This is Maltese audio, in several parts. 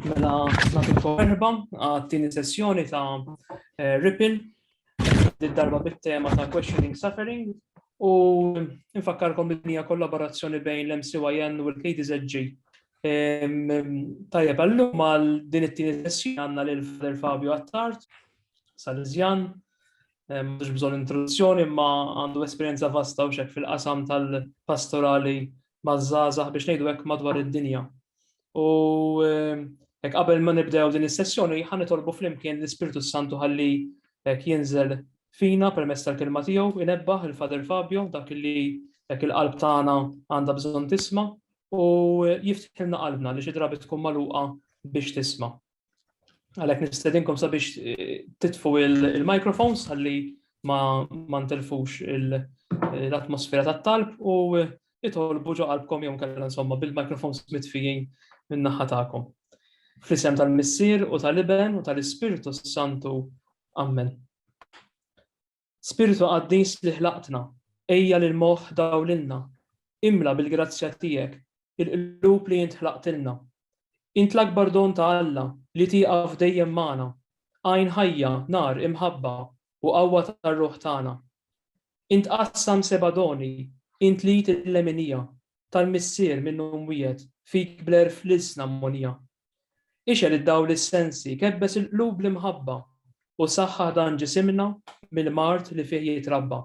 Mela nagħtikom merħba għat-tieni sessjoni ta' Ripple, darba bit-tema ta' Questioning Suffering, u infakkarkom li hija kollaborazzjoni bejn l-MCYN u l-KTZG. Tajjeb, allum għal din it-tieni sessjoni għandna lil Father Fabio Attard, Salesian, mhux bżonn introduzzjoni, ma għandu esperjenza vasta u xek fil-qasam tal-pastorali maż-żgħażagħ biex ngħidu hekk madwar id-dinja. U qabel ma nibdew din is-sessjoni ħanitolbu flimkien l-Ispiritu Santu ħalli jinżel fina permezz tal-kelma tiegħu, inebbaħ il-Father Fabio dak il-qalb tagħna għandha bżonn tisma' u jiftiħilna qalbna li xi drabi tkun magħluqa biex tisma'. Għalhekk nistedinkom sabiex titfu il-microphones ħalli ma ntelfux l-atmosfera tat-talb u itolbu ġo qalbkom jew kellha insomma bil-microphones mitfijin min-naħa tagħkom. Fl-isem tal-Missier u tal-Iben u tal-Ispiritu Santu. Amen. Spiritu qaddis li ħlaqtna, ejja lil moħħ dawlilna, imla bil-grazzja tiegħek il-qlub li int ħlaqtilna. Int l-akbar don ta' Alla li tieqaf dejjem magħna, għajn ħajja, nar imħabba u qawwa tar-ruħ tagħna. Int qassam seba' doni, int li il-leminija tal-Missier minnhom wieħed fik bler fl-isna ammonija. Ixel id-dawl is-sensi, kebbes il-qlub l-imħabba u saħħa dan ġisimna mill-mart li fih jitrabba.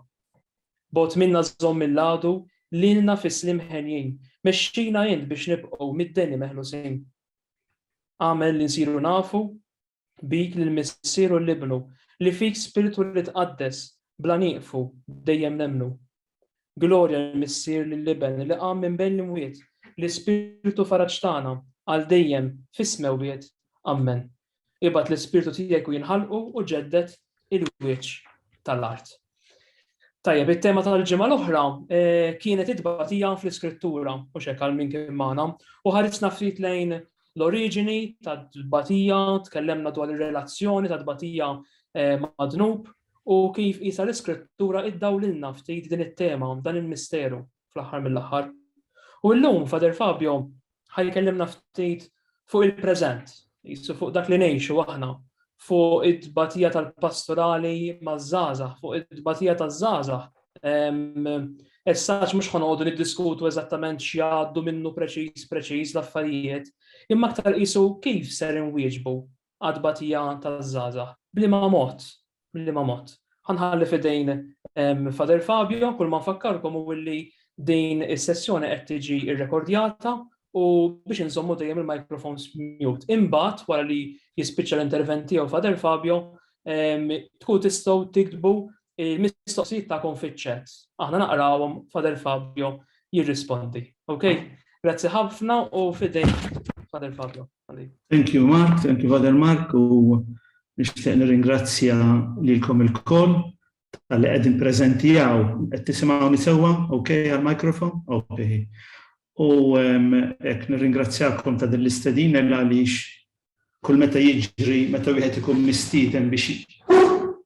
Bot minna żomm il-ladu lilna fis-slim ħenjin, mexxina int biex nibqgħu mid-deni meħlusin. Għamel li nsiru nafu bik lill-Missier u l-Ibnu li fik spiritu li tqaddes bla nieqfu dejjem nemnu. Glorja l-Missier lill-Iben li qam minn bejn l-imwiet li spiritu faraġġ tagħna għal dejjem f'ismew wiet. Amen. Ibad l-Ispiritu tiegħek u jinħalqu u ġeddet il-wieċ tal-art. Tajjeb, it-tema tal-ġimgħa l-oħra kienet idbatija fl-Iskrittura u xekk għal min kien magħna u ħarisna ftit lejn l-oriġini tad-dbatija, tkellemna dwar ir-relazzjoni tad-dbatija ma' Dnub u kif qisha l-Iskrittura iddawlilna ftit din it-tema, dan il-misteru fl-aħħar mill-aħħar. U llum Father Fabio ħajkellimna ftit fuq il-preżent, fuq dak li ngħixu aħna, fuq id-dbatija tal-pastorali maż-żgħażagħ, fuq id-dbatija taż-żgħażagħ. Essax mhux ħanoqogħdu niddiskutu eżattament x'jgħaddu minnu preċiż l-affarijiet, imma aktar qisu kif ser inwieġbu għad-dbatija taż-żgħażagħ. Bliema mod. Ħanħalli fidejn Father Fabio, kull ma nfakkarkom u li din is-sessjoni qed tiġi rrekordjata u biex insommu dejjem il-microphones mute. Imbagħad wara li jispiċċa l-intervent tiegħu Father Fabio, tkun tistgħu tiktbu il-mistoqsijiet tagħkom fiċ-chat. Aħna naqrawhom Father Fabio jirrispondi. Okay? Grazzi ħafna u fidejn Father Fabio. Thank you Mark, thank you Father Mark u nixtieq nirringrazzja lilkom il-koll tal-li qegħdin preżentijaw. Qed tisimgħuni sewwa, okay, għall-microphone? Okay. U hekk nirringrazzjakom ta' din l-istedina għaliex kull meta jiġri, meta wieħed ikun mistieden biex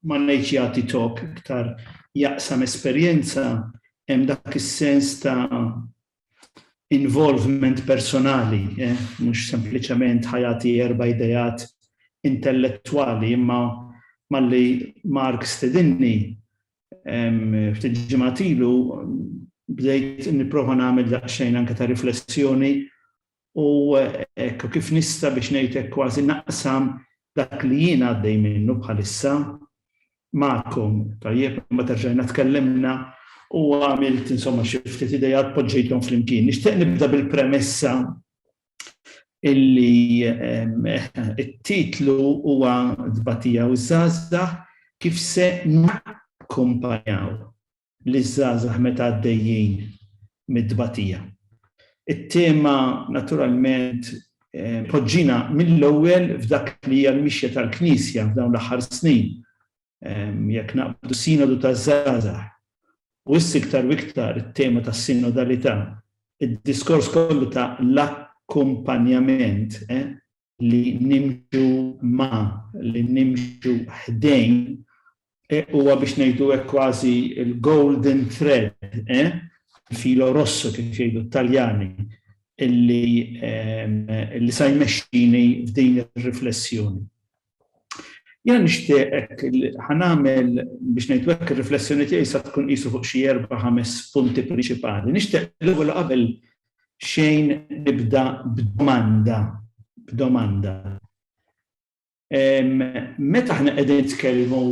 ma ngħidx jagħti talk iktar jaqsam esperjenza, hemm dak is-sens ta' involvement personali, mhux sempliċement ħajati erba' idejat intellettwali, imma malli Mark stedinni ftit ġimgħat ilu bdejt nipprova nagħmel daqsxejn anke ta' riflessjoni u hekk kif nista' biex ngħid hekk kważi naqsam dak li jien għaddej minnu bħalissa magħkom. Tajjeb ma terġajna tkellimna u għamilt insomma xi ftit idejat poġġejthom flimkien. Nixtieq nibda bil-premessa illi it-titlu huwa dbatija u żgħażagħ kif se nakkumpanjaw liż-żgħażagħ meta għaddejjin mid-dbatija. It-tema naturalment poġġina mill-ewwel f'dak li hija l-mixja tal-Knisja f'dawn l-aħħar snin. Jekk naqbdu sinodu taż-żgħażagħ u iktar u iktar it-tema tas-sinodalità, id-diskors kollu ta' l-akkumpanjament li nimxu li nimxu ħdejn huwa biex ngħidu hekk kważi il-golden thread, filo rosso kif jgħidu Taljani, illi sa jmexxini f'din ir-riflessjoni. Jena nixtieqek ħanamel biex ngħidu hekk ir-riflessjoni tiegħi sa tkun qisu fuq xi 4-5 punti prinċipali. Nixtieq l-ewwel qabel xejn nibda b'domanda. Meta aħna qegħdin nitkellmu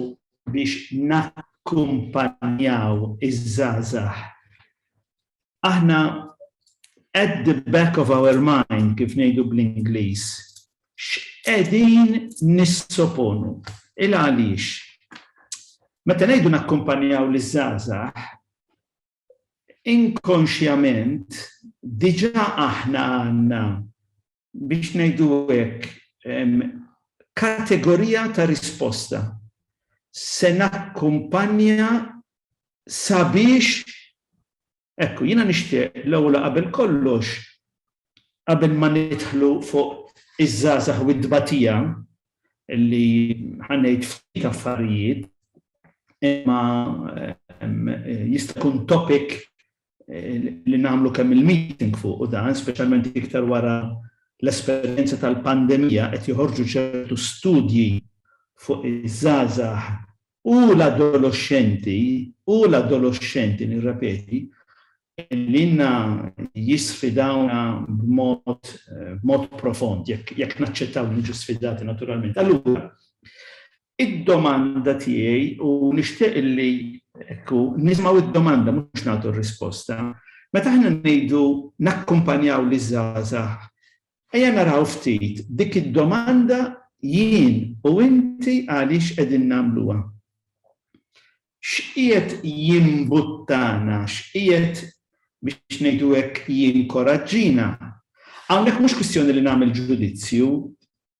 biex nakkumpanjaw iż-żgħażagħ, aħna at the back of our mind, kif ngħidu bl-Ingliż, x'qegħdin nissoponu. Għaliex. Meta ngħidu nakkumpanjaw liż-żgħażagħ, inkonxjament diġà aħna għandna biex ngħidu hekk kategorija ta' risposta. Se nakkumpanja sabiex jiena nixtieq l-ewwel qabel kollox qabel ma nidħlu fuq iż-żgħażagħ u d-dbatija li ħanejt ftit affarijiet imma jista' jkun topic li nagħmlu kemm il-meeting fuq u dan, speċjalment iktar wara l-esperjenza tal-pandemija qed joħorġu ċertu studji fuq iż-żgħażagħ u l-adolescenti nirrepeti li jisfidawna b'mod profond, jekk naċċettaw li niġu sfidati naturalment. Allura, id-domanda tiegħi u nixtieq li nismaw id-domanda mhux nagħtu r-risposta. Meta aħna ngħidu nakkumpanjaw liż-żgħażagħ, ejja naraw ftit dik id-domanda jien u inti għaliex qegħdin nagħmluha. X'qiegħed jimbuttana, x'qiegħed biex ngħidu hekk jinkoraġġina. Hawnhekk mhux kwistjoni li nagħmel ġudizzju,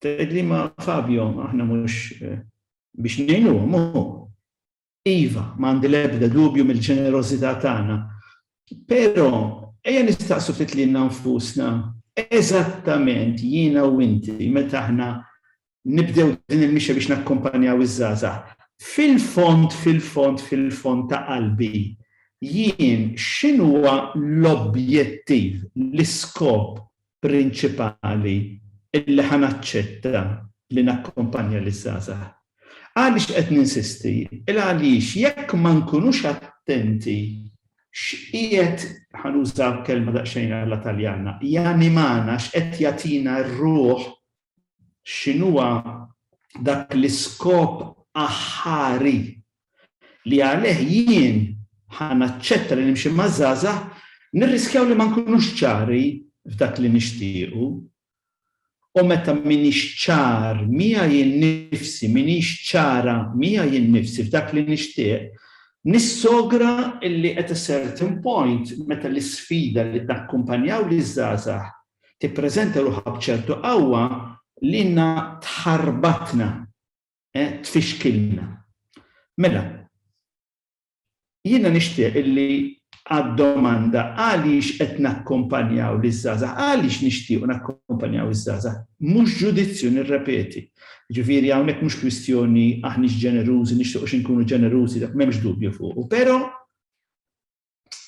tgħidli ma Fabio aħna mhux biex ngħinuhom iva, m'għandi l-ebda dubju mill-ġenerożità tagħna. Però ejja nistaqsu ftit lilna nfusna eżattament jiena u inti meta aħna nibdew din il-mixja biex nakkumpanjaw iż-żgħażagħ. Fil-fond ta' qalbi, jien x'inhuwa l-objettiv, l-iskop prinċipali illi ħanaċċetta li nakkumpanja liż-żgħażagħ. Għaliex qed ninsisti, għaliex jekk ma nkunux attenti x'qiegħed ħanużaw kelma daqsxejn għall-Taljana, janimana x'qed jagħtina r-ruħ x'inhuwa dak l-iskop aħħari li għalih jien ħanaċċetta li nimxi maż-żgħażagħ, nirriskjaw li ma nkunux ċari f'dak li nixtiequ. U meta minix ċar mija jien nifsi, minix ċara mija jien nifsi f'dak li nixtieq, nissogra illi at a certain point meta l-isfida li nakkumpanjaw liż-żgħażagħ tippreżenta ruħha b'ċertu qawwa li tħarbatna, tfixkilna. Mela, jiena nixtieq illi għad-domanda għaliex qed nakkumpanjaw liż-żgħażagħ, għaliex nixtiequ nakkumpanjaw iż-żgħażagħ, mhux ġudizzju nirrepeti. Ġifieri hawnhekk mhux kwistjoni aħniex ġenerużi, nixtiequx inkunu ġenerużi, dak m'hemmx dubju fuq. Però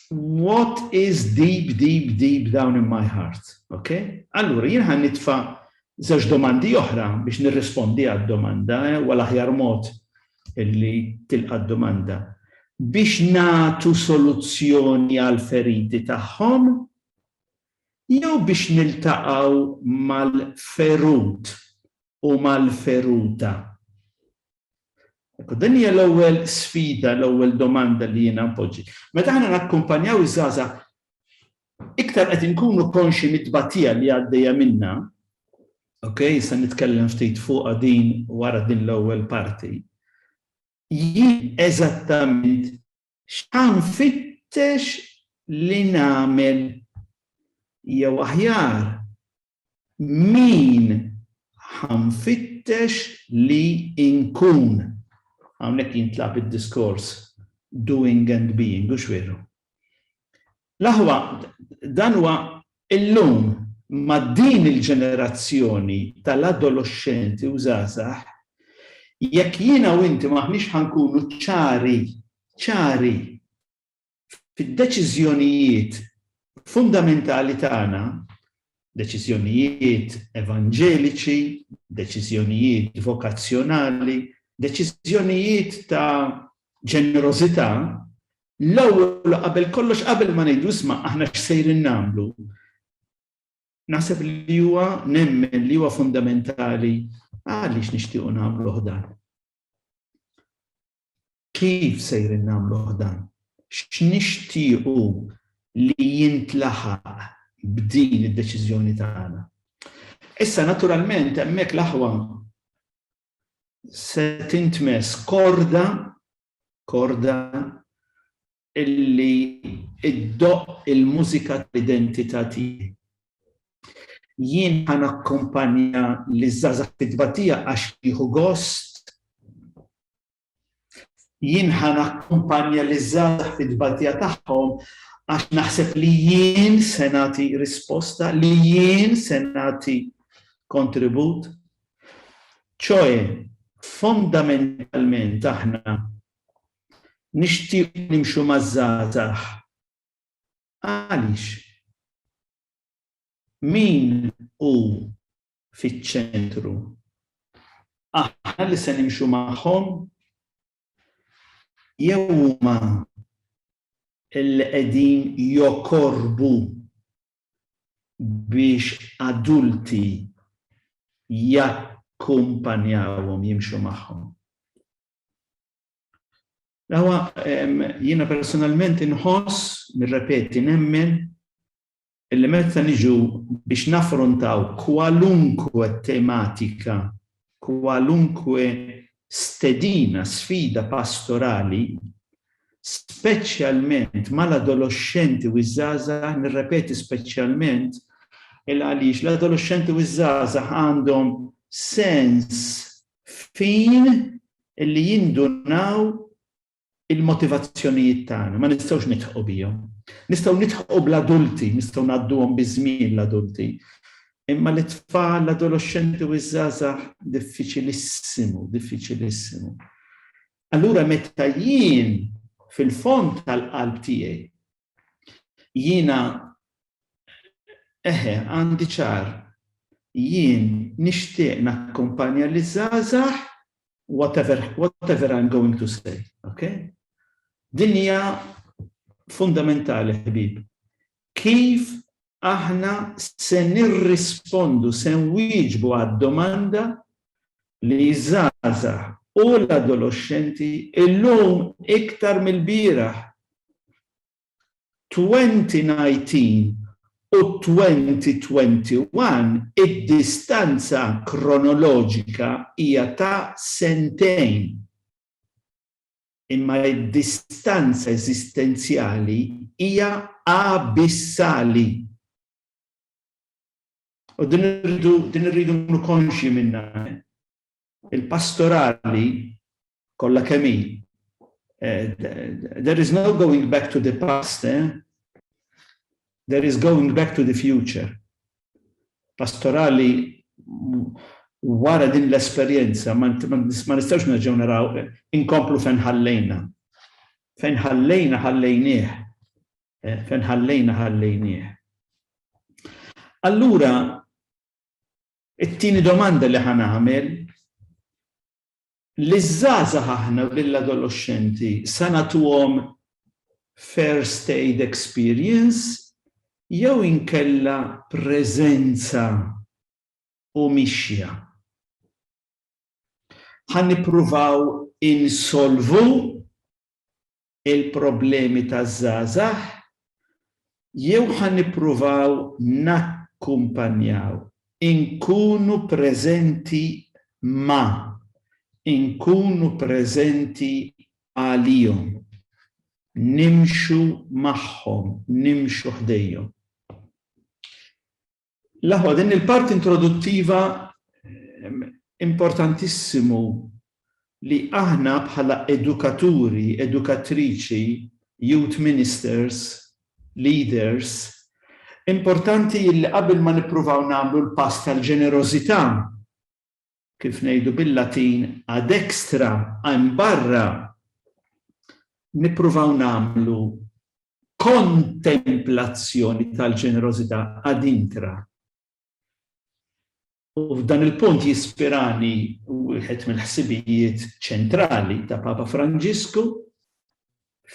what is deep down in my heart, okay? Allura jien ħan nitfa' żewġ domandi oħra biex nirrispondi għad-domanda wara aħjar mod illi tilqa' d-domanda. Biex nagħtu soluzzjoni għal feriti tagħhom jew biex niltaqgħu mal-ferut u mal-feruta. Din hija l-ewwel sfida, l-ewwel domanda li jiena npoġġi. Meta aħna nakkumpanjaw iż-żgħażagħ iktar qed inkunu konxi mit-tbatija li għaddejja minnha, okay, issa nitkellem ftit fuqha din wara din l-ewwel parti. Jien eżattament x'ħanfittex li nagħmel jew aħjar min ħanfittex li inkun. Hawnhekk jintlab id-diskors doing and being, u x'veru. L-aħwa dan huwa illum ma' din il-ġenerazzjoni tal-adolescenti u żgħażagħ, jekk jiena u inti maħniex ħankunu ċari fid-deċiżjonijiet fundamentali tagħna, deċiżjonijiet evanġeliċi, deċiżjonijiet vokazzjonali, deċiżjonijiet ta' ġenerosità, l-ewwel qabel kollox qabel ma ngħidu isma' aħna x'sejrin nagħmlu. Naħseb li huwa nemmen li huwa fundamentali għaliex nixtiequ nagħmlu dan. Kif sejrin nagħmlu dan? X'nixtiequ li jintlaħaq b'din id-deċiżjoni tagħna. Issa naturalment hemmhekk l-aħwa se tintmess korda illi iddoq il-mużika tal-identità tiegħi. Jien ħanakkumpanja liż-żgħażagħ fit-tbatija għax jieħu gost. Jien ħanakkumpanja liż-żgħażagħ fit-tbatija tagħhom għax naħseb li jien se nagħti risposta, li jien se nagħti kontribut. ċoe, fondamentalment aħna nixtieq nimxu maż-żgħażagħ. Għaliex? Min hu fiċ-ċentru? Aħna li se nimxu magħhom jew huma il-qegħdin jokorbu biex adulti jakkumpanjawhom jimxu magħhom. Jiena personalment inħoss, nirrepeti, nemmen illi meta niġu biex naffrontaw kwalunkwe tematika, kwalunkwe stedina, sfida pastorali, speċjalment mal-adolescenti u iż-żgħażagħ, nirrepeti speċjalment għaliex l-adolescenti u iż-żgħażagħ għandhom sens fin illi jindunaw il-motivazzjonijiet tagħna, ma nistgħux nitħqu bihom. Nistgħu nitħqu bl-adulti, nistgħu ngħadduhom biżmien l-adulti. Imma l-tfal, l-adolescenti u iż-żgħażagħ diffiċilissimu. Allura meta jien fil-fond tal-qalb tiegħi jiena għandi ċar jien nixtieq nakkumpanja liż-żgħażagħ whatever I'm going to say, okay? Din hija fundamentali, ħbib. Kif aħna se nirrispondu, se nwieġbu għad-domanda li żgħażagħ u l-adolescenti illum iktar mill-bieraħ 2019 u 2021 id-distanza kronoloġika hija ta' sentejn. Imma id-distanza eżistenzjali hija abissali. U din irridu nkunu konxi minnha. Il-pastorali kollha kemm hi. There is no going back to the past, There is going back to the future. Pastorali wara din l-esperjenza ma nistgħux nerġgħu naraw inkomplu fejn ħallejna. Fejn ħallejna ħallejnieh. Fejn ħallejna ħallejnieh. Allura it-tieni domanda li ħanagħmel li żgħażagħ aħna u lill-adolescenti se nagħtuhom first aid experience jew inkella preżenza u mixja. Ħannippruvaw insolvu il-problemi taż-żgħażagħ jew ħannippruvaw nakkumpanjaw, inkunu preżenti inkunu preżenti għalihom, nimxu magħhom, nimxu ħdejhom. L-aħwa din il-parti introduttiva importantissimu li aħna bħala edukaturi, edukatriċi, youth ministers, leaders, importanti li qabel ma nippruvaw nagħmlu l-pass tal-ġenerożità, kif ngħidu bil-Latin ad extra, hemm barra, nippruvaw nagħmlu kontemplazzjoni tal-ġenerożità ad intra. U f'dan il-punt jispirani wieħed mill-ħsibijiet ċentrali ta' Papa Franġisku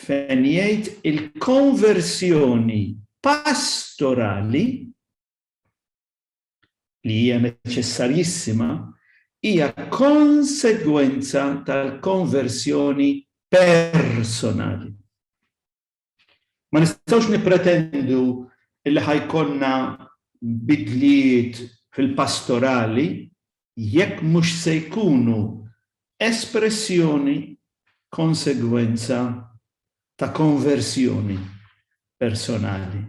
fejn jgħid il-konversjoni pastorali li hija neċessarjissima hija konsegwenza tal-konversjoni personali. Ma nistgħux nippretendu li ħajkonna bidliet fil-pastorali jekk mhux se jkunu espressjoni konsegwenza ta' konversjoni personali.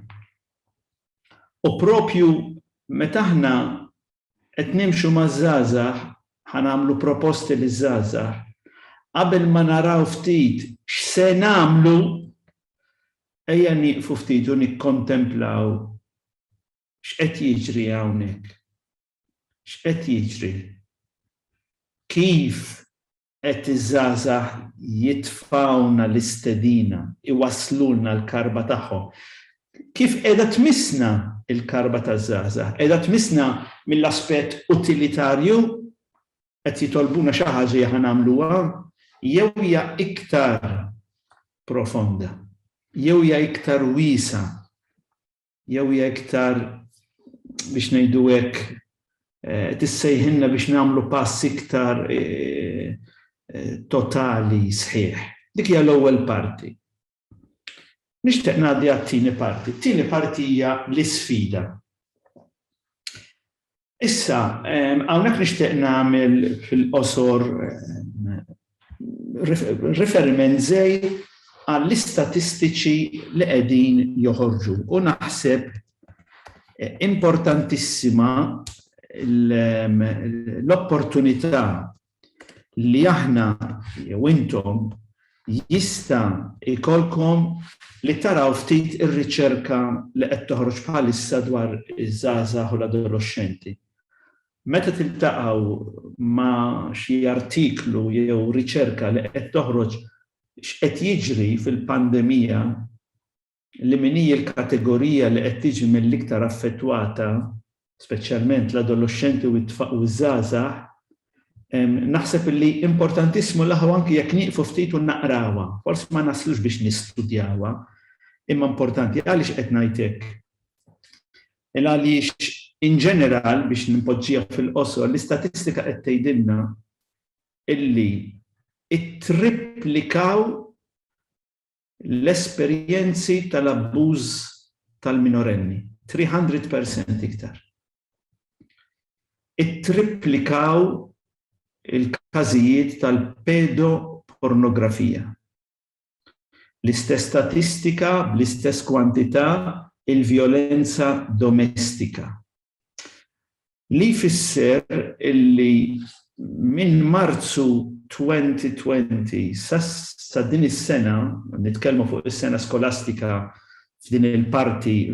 U propju meta aħna qed nimxu maż-żgħażagħ ħanagħmlu proposti liż-żgħażagħ qabel ma naraw ftit x'se nagħmlu ejja nieqfu ftit u nikkontemplaw x'qed jiġri hawnhekk. X'qed jiġri? Kif qed iż-żgħażagħ jitfgħuna l-istedina, iwasslulna l-karba tagħhom. Kif qiegħda tmissna il-karba taż-żgħażagħ? Qiegħda tmissna mill-aspett utilitarju qed jitolbuna xi ħaġa li nagħmluha jew hija iktar profonda, jew hija iktar wiesa, jew hija iktar biex ngħidu hekk tissejħilna biex nagħmlu pass iktar totali sħiħ. Dik hija l-ewwel parti. Nixtieq ngħaddi għat-tieni parti. It-tieni parti hija l-isfida. Issa, hawnhekk nixtieq nagħmel fil-qosor riferiment żgħir għall-istatistiċi li qegħdin joħorġu u naħseb importantissima l-opportunità li aħna jew intom jista' jkollkom li taraw ftit ir-riċerka li qed toħroġ bħalissa dwar iż-żgħażagħ u l-adolescenti. Meta tiltaqgħu ma' xi artiklu jew riċerka li qed toħroġ x'qed jiġri fil-pandemija li min hija l-kategorija li qed tiġi mill-iktar affettwata, speċjalment l-adolescenti u ż-żgħażagħ, naħseb li importantissimu laħu anki jekk nieqfu ftit u naqrawha. Forsi ma naslux biex nistudjawha, imma importanti għaliex qed ngħid hekk. Għaliex in ġeneral biex nimpoġġiha fil-qosor l-istatistika qed tgħidilna illi ittriplikaw l-esperjenzi tal-abbuż tal-minorenni, 300% iktar. Ittriplikaw il-każijiet tal-pedopornografija. L-istess statistika, bl-istess kwantità, il-vjolenza domestika. Li jfisser illi minn Marzu 2020 sa din is-sena, nitkellmu fuq is-sena skolastika f'din il-parti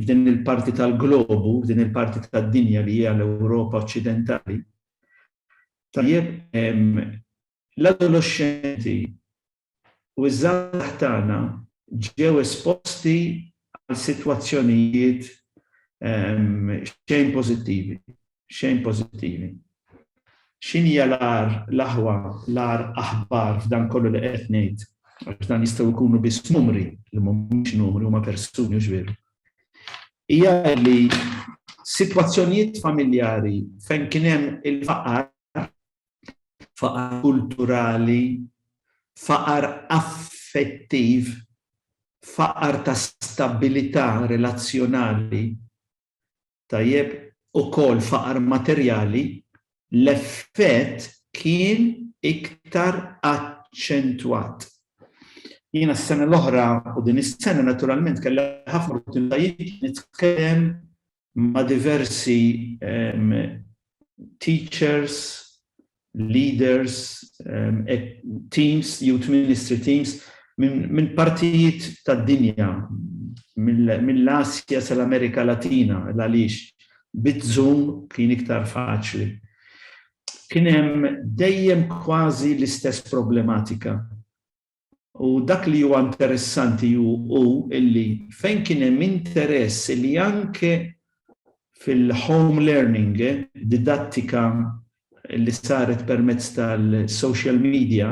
tal-globu, f'din il-parti tad-dinja li hija l-Ewropa Oċċidentali. Tajjeb, l-adolescenti u ż-żgħażagħ tagħna ġew esposti għal sitwazzjonijiet xejn pożittivi. X'inhi l-ar aħbar f'dan kollu li qed ngħid, għax dan jistgħu jkunu biss numri li mhumiex numri huma persuni u ġvieru. Hija li sitwazzjonijiet familjari fejn kien hemm il-faqar kulturali, faqar affettiv, faqar ta' stabilità relazzjonali, tajjeb ukoll faqar materjali, l-effett kien iktar aċċentwat. Jiena s-sena l-oħra u din is-sena naturalment kellha ħafna opportunitajiet nitkellem ma' diversi teachers, leaders, teams, youth ministry teams, minn partijiet tad-dinja, mill-Asja sal-Amerika Latina, għaliex bit-Zoom kien iktar faċli. Kien hemm dejjem kważi l-istess problematika. U dak li huwa interessanti hu illi fejn kien hemm interess li anke fil-home learning, didattika li saret permezz tal-social media,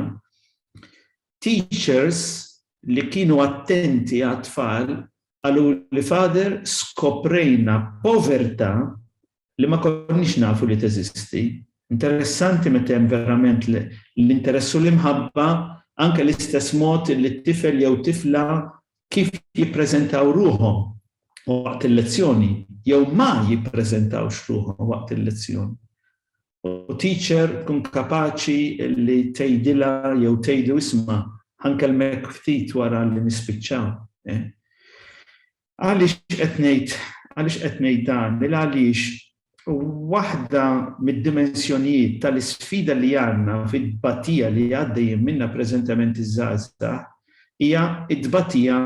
teachers li kienu attenti għat-tfal għalu li father skoprejna povertà li ma konniex nafu li teżisti. Interessanti meta hemm verament l-interessu li mħabba anke l-istess mod li t-tifel jew tifla kif jippreżentaw ruhom waqt il-lezzjoni jew ma jippreżentawx ruhom waqt il-lezzjoni. U teacher kun kapaċi li tgħidilha jew tgħidu isma' ħankellmek ftit wara li nispiċċaw. Għaliex qed ngħid dan? Għaliex waħda mid-dimensjonijiet tal-isfida li għandna fid-tbatija li għaddejjin minnha preżentament iż-żgħażagħ hija d-tbatija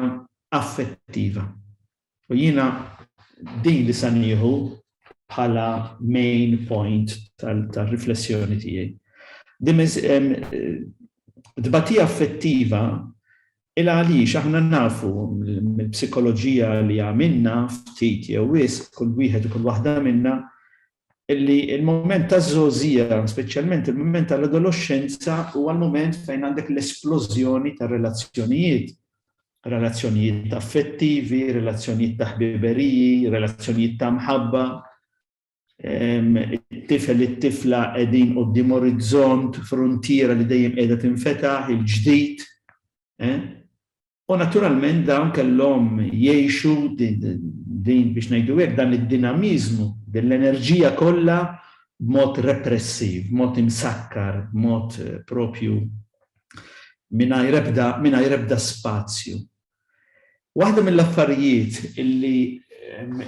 affettiva. U jiena din li se nieħu bħala main point tal-riflessjoni tiegħi. Tbatija affettiva ila għaliex aħna nafu mill-psikoloġija li għamilna ftit jew wisq kull wieħed u kull waħda minna illi il-moment taż-żożija, speċjalment il-moment tal-adolescenza huwa l-moment fejn għandek l-esplużjoni tar-relazzjonijiet. Relazzjonijiet affettivi, relazzjonijiet ta' ħbiberiji, relazzjonijiet ta' mħabba. It-tifel it-tifla qegħdin quddiem orizzont, frontiera li dejjem qiegħda tinfetaħ, il-ġdid. U naturalment dawn kellhom jgħixu din biex ngħidu hekk dan id-dinamiżmu, din l-enerġija kollha b'mod repressiv, b'mod imsakkar, b'mod propju mingħajr ebda spazju. Waħda mill-affarijiet illi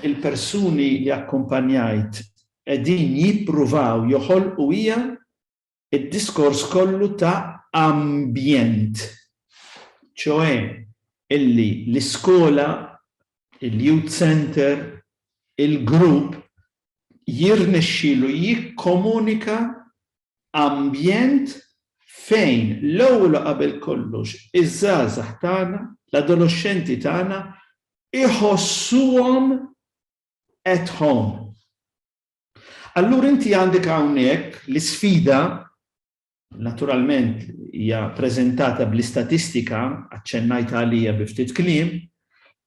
il-persuni li akkumpanjajt qegħdin jippruvaw joħolqu hija id-diskors kollu ta' ambjent. ċoe illi l-iskola, il-youth center, il-grupp jirnexxielu jikkomunika ambjent fejn l-ewwel qabel kollox iż-żgħażagħ tagħna, l-adolescenti tagħna iħossuhom at home. Allura inti għandek hawnhekk l-isfida naturalment hija preżentata bl-istatistika, aċċennajt għalija bi ftit kliem,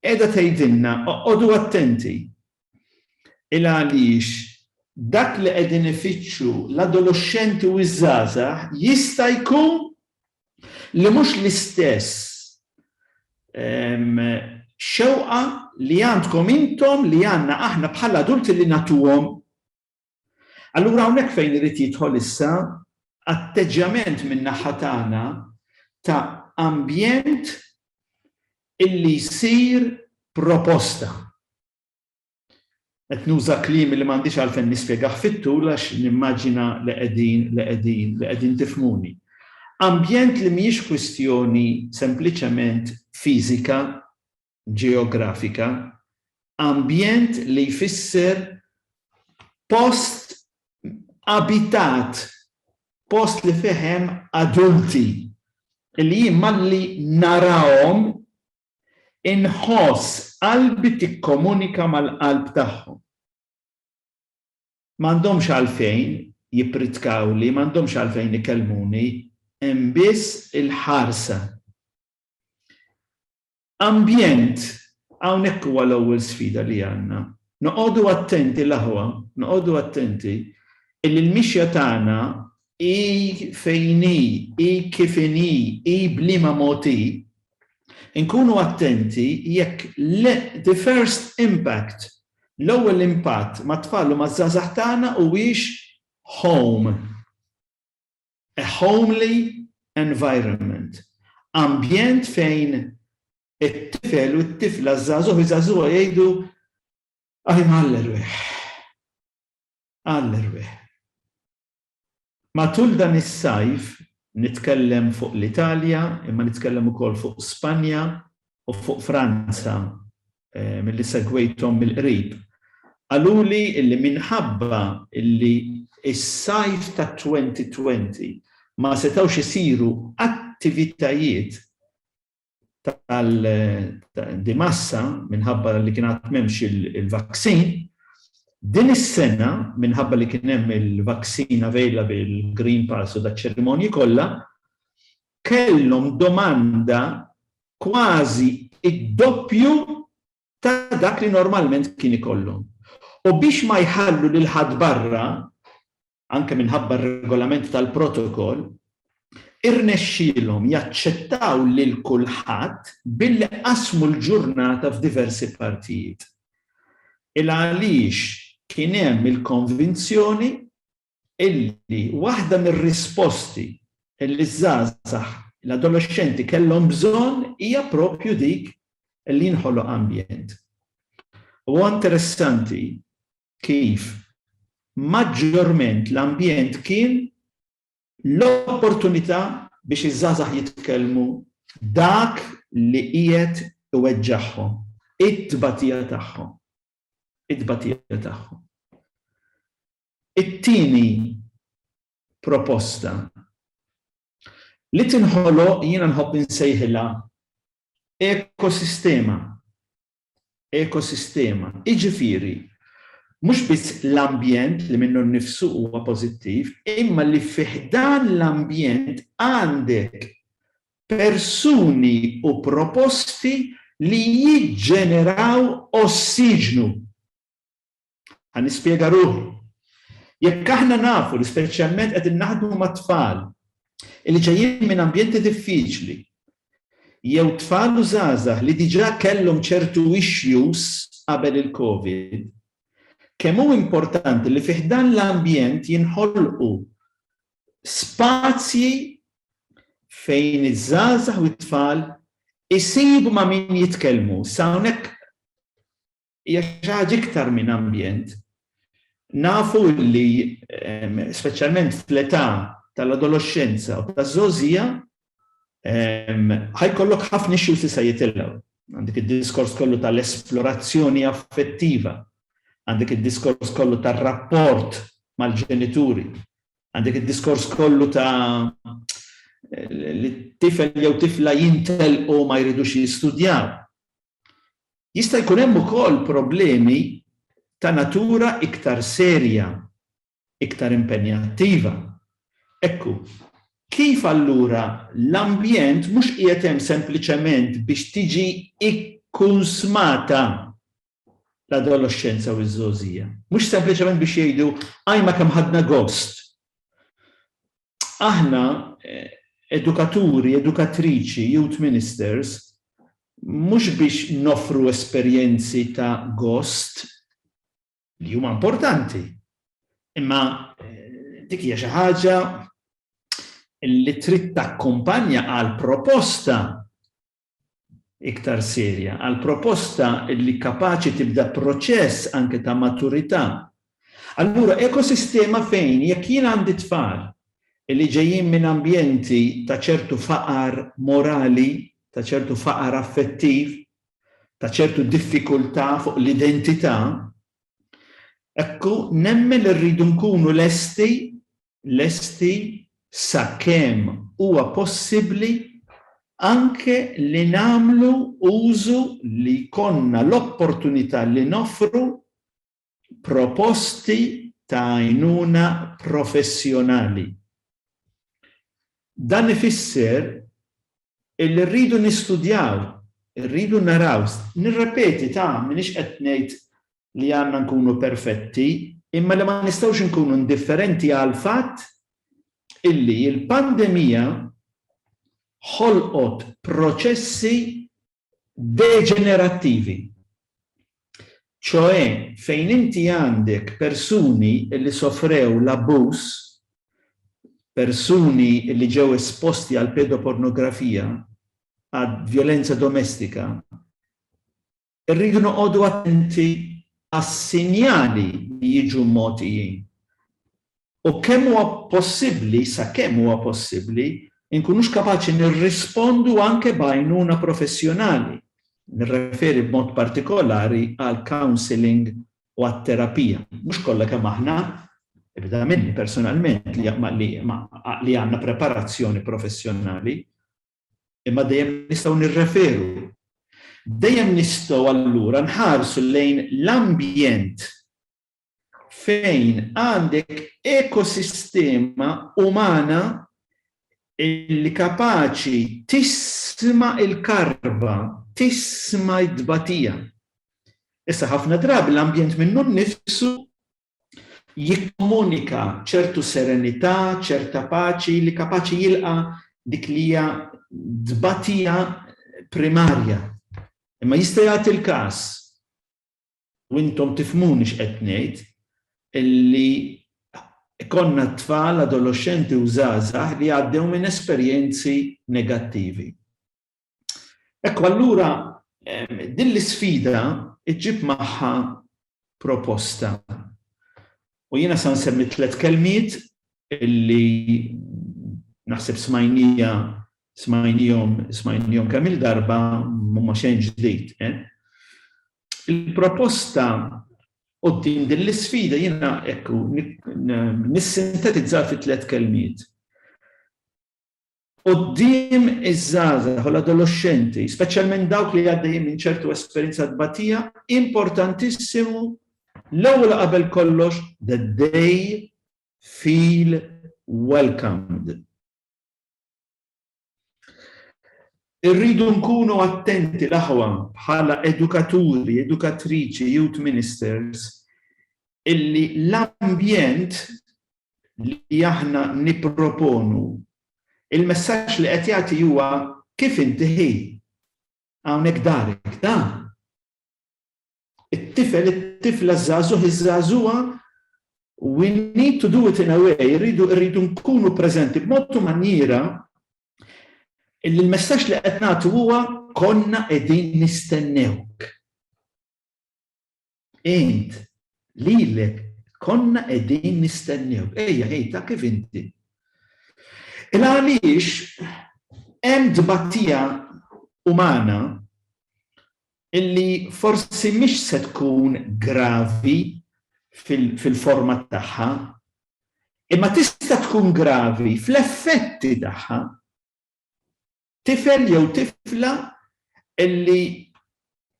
qiegħda tgħidilna oqgħodu attenti il għaliex dak li qegħdin ifittxu l-adolescenti u ż-żgħażagħ jista' jkun li mhux l-istess xewqa li għandkom intom li għandna aħna bħala adulti li nagħtuhom. Allura hawnhekk fejn irid jidħol issa atteġġjament min-naħa tagħna ta' ambjent illi jsir proposta. Qed nuża kliem li m'għandix għalfejn nispjegah fit-tul għax nimmaġina li qegħdin tifhmuni. Ambjent li mhijiex kwistjoni sempliċement fiżika, ġeografika, ambjent li jfisser post abitat, post li fehem adulti, li jimmalli narawhom inħoss qalbi tikkomunika mal-qalb tagħhom. M'għandhomx għalfejn jippritkaw li, m'għandhomx għalfejn ikellmuni, hemm biss il-ħarsa. Ambjent hawnhekk huwa l-ewwel sfida li għandna. Noqogħdu attenti l-aħwa, noqogħdu attenti illi l-mixja tagħna i fejni, i kifini, i bliema moti, inkunu attenti jekk the first impact, l-ewwel impatt ma tfallu ma żgħażagħ tagħna huwiex home. A homely environment. Ambjent fejn it-tifel u t-tifla żagħżugħ jgħidu aħna għall-irweħ. Matul dan is-sajf nitkellem fuq l-Italja, imma nitkellem ukoll fuq Spanja u fuq Franza milli segwejthom mill-qrib. Qaluli illi minħabba illi is-sajf ta' 2020 ma setgħux isiru attivitajiet di massa minħabba li kienet m'hemmx il-vaksin, Din is-sena minħabba li kien hemm il-vaccine available, il-Green Pass u daċ-ċerimonji kollha, kellhom domanda kważi id-doppju ta' dak li normalment kien ikollhom. U biex ma jħallu lil ħadd barra, anke minħabba r-regolament tal-protokoll, irnexxielhom jaċċettaw lil kulħadd billi qasmu l-ġurnata f'diversi partijiet. Il għaliex kien hemm il-konvinzjoni illi waħda mir-risposti illi żgħażagħ l-adolescenti kellhom bżonn hija proprju dik li jinħoloq ambjent. U interessanti kif maġġorment l-ambjent kien l-opportunità biex iż-żgħażagħ jitkellmu dak li qiegħed iweġġaħħom, it-tbatija tagħhom. It-tbatija tagħhom. It-tieni proposta li tinħoloq jiena nħobb insejħilha ekosistema. Ekosistema. Jiġifieri mhux biss l-ambjent li minnu nnifsu huwa pożittiv, imma li fih dan l-ambjent għandek persuni u proposti li jiġġeneraw ossiġnu. Ħanispjega ruħi. Jekk aħna nafu li speċjalment qed naħdmu ma' tfal li ġejjin minn ambjenti diffiċli, jew tfal u żgħażagħ li diġà kellhom ċertu issues qabel il-COVID, kemm hu importanti li fih dan l-ambjent jinħolqu spazji fejn iż-żgħażagħ u t-tfal isibu ma' min jitkellmu. Sa hawnhekk hija xi ħaġa iktar minn ambjent. Nafu li speċjalment fl-età tal-adolescenza u taż-żgħożija ħajkollok ħafna issues li se jitilgħu. Għandek id-diskors kollu tal-esplorazzjoni affettiva, għandek id-diskors kollu tar-rapport mal-ġenituri, għandek id-diskors kollu ta' li tifel jew tifla jintelqu ma jridux jistudjaw. Jista' jkun hemm ukoll problemi ta' natura iktar serja, iktar impenjattiva. Ekku, kif allura l-ambjent mhux qiegħed hemm sempliċement biex tiġi ikkonsmata l-adolescenza u ż-żgħożija. Mhux sempliċement biex jgħidu għajma kemm ħadna gost. Aħna edukaturi, edukatriċi, youth ministers, mhux biex nofru esperjenzi ta' gost li huma importanti. Imma dik hija xi ħaġa li trid takkumpanja għal proposta iktar serja, għal proposta li kapaċi tibda proċess anke ta' maturità. Allura ekosistema fejn jekk jien għandi tfal li ġejjin minn ambjenti ta' ċertu faqar morali, ta' ċertu faqar affettiv, ta' ċertu diffikultà fuq l-identità, ekku nemmen irridu nkunu lesti sakemm huwa possibbli anke li nagħmlu użu li konna l-opportunità li noffru proposti ta' għajnuna professjonali. Dan ifisser illi rridu nistudjaw, rridu naraw, nirrepeti minix qed ngħid li għandna nkunu perfetti, imma li ma nistgħux nkunu indifferenti għal fatt illi l-pandemija ħolqot proċessi deġenerattivi. ċoe fejn inti għandek persuni li sofrew l-abbuż, persuni li ġew esposti għal pedopornografija, għal violenza domestika, irridu noqogħdu attenti għas-sinjali li jiġu mogħtijin. U kemm huwa possibbli, sakemm huwa possibbli, inkunux kapaċi nirrispondu anke b'għajnuna professjonali. Nirreferi b'mod partikolari għal counseling u għat-terapija. Mhux kollha kemm aħna, ibda minni personalment li għandna preparazzjoni professjonali, imma dejjem nistgħu nirreferu. Dejjem nistgħu allura nħarsu lejn l-ambjent fejn għandek ekosistema umana li kapaċi tisma' il-karba, tisma' id-dbatija. Issa ħafna drabi l-ambjent minnu nnifsu jikkomunika ċertu serenità, ċerta paċi li kapaċi jilqa dik li hija dbatija primarja. Imma jista' jagħti il-każ u intom tifhmuni x'qed ngħid illi ikonna tfal, adolescenti u żgħażagħ li għaddew minn esperjenzi negattivi. Ekku allura din l-isfida iġġib magħha proposta. U jiena se nsemmi 3 kelmiet illi naħseb smajnijhom kemm il-darba mhuma xejn ġdid. Il-proposta qudiem din l-isfida jiena ekku nissintetizza fi 3 kelmiet. Qudiem iż-żgħażagħ u l-adolescenti, speċjalment dawk li għaddejjin minn ċertu esperjenza tbatija, importantissimu l-ewwel qabel kollox that they feel welcomed. Irridu nkunu attenti l-aħwa bħala edukaturi, edukatriċi, youth ministers, illi l-ambjent li aħna nipproponu, il-messaġġ li qed jagħti huwa kif inti ħi hawnhekk darek da. It-tifla żagħżugħ iż-żagħżugħa we need to do it in a way, irridu nkunu preżenti b'mod u maniera illi l-messaġġ li qed nagħtu huwa konna qegħdin nistennewk. Int lilek konna qegħdin nistennewk. Ejja ħejta kif inti. Il-għaliex hemm dbatija umana illi forsi mhix se tkun gravi fil-forma tagħha, imma tista' tkun gravi fl-effetti tagħha. Tifel jew tifla illi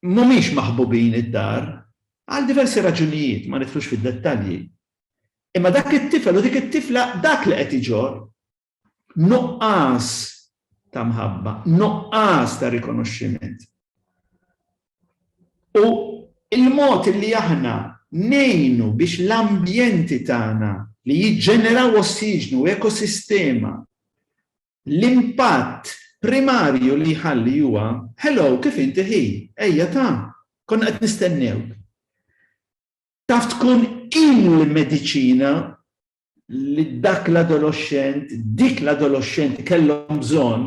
mhumiex maħbubin id-dar għal diversi raġunijiet, ma nidħlux fid-dettalji. Imma dak it-tifel u dik it-tifla dak li qed iġor nuqqas ta' mħabba, nuqqas ta' rikonoxximent. U il-mod li aħna ngħinu biex l-ambjenti tagħna li jiġġeneraw ossiġnu u ekosistema l-impatt primarju li jħalli huwa hello kif inti ħi, ejja ta' konna qed nistennew. Taf tkun il-mediċina li dik l-adolescenti kellhom bżonn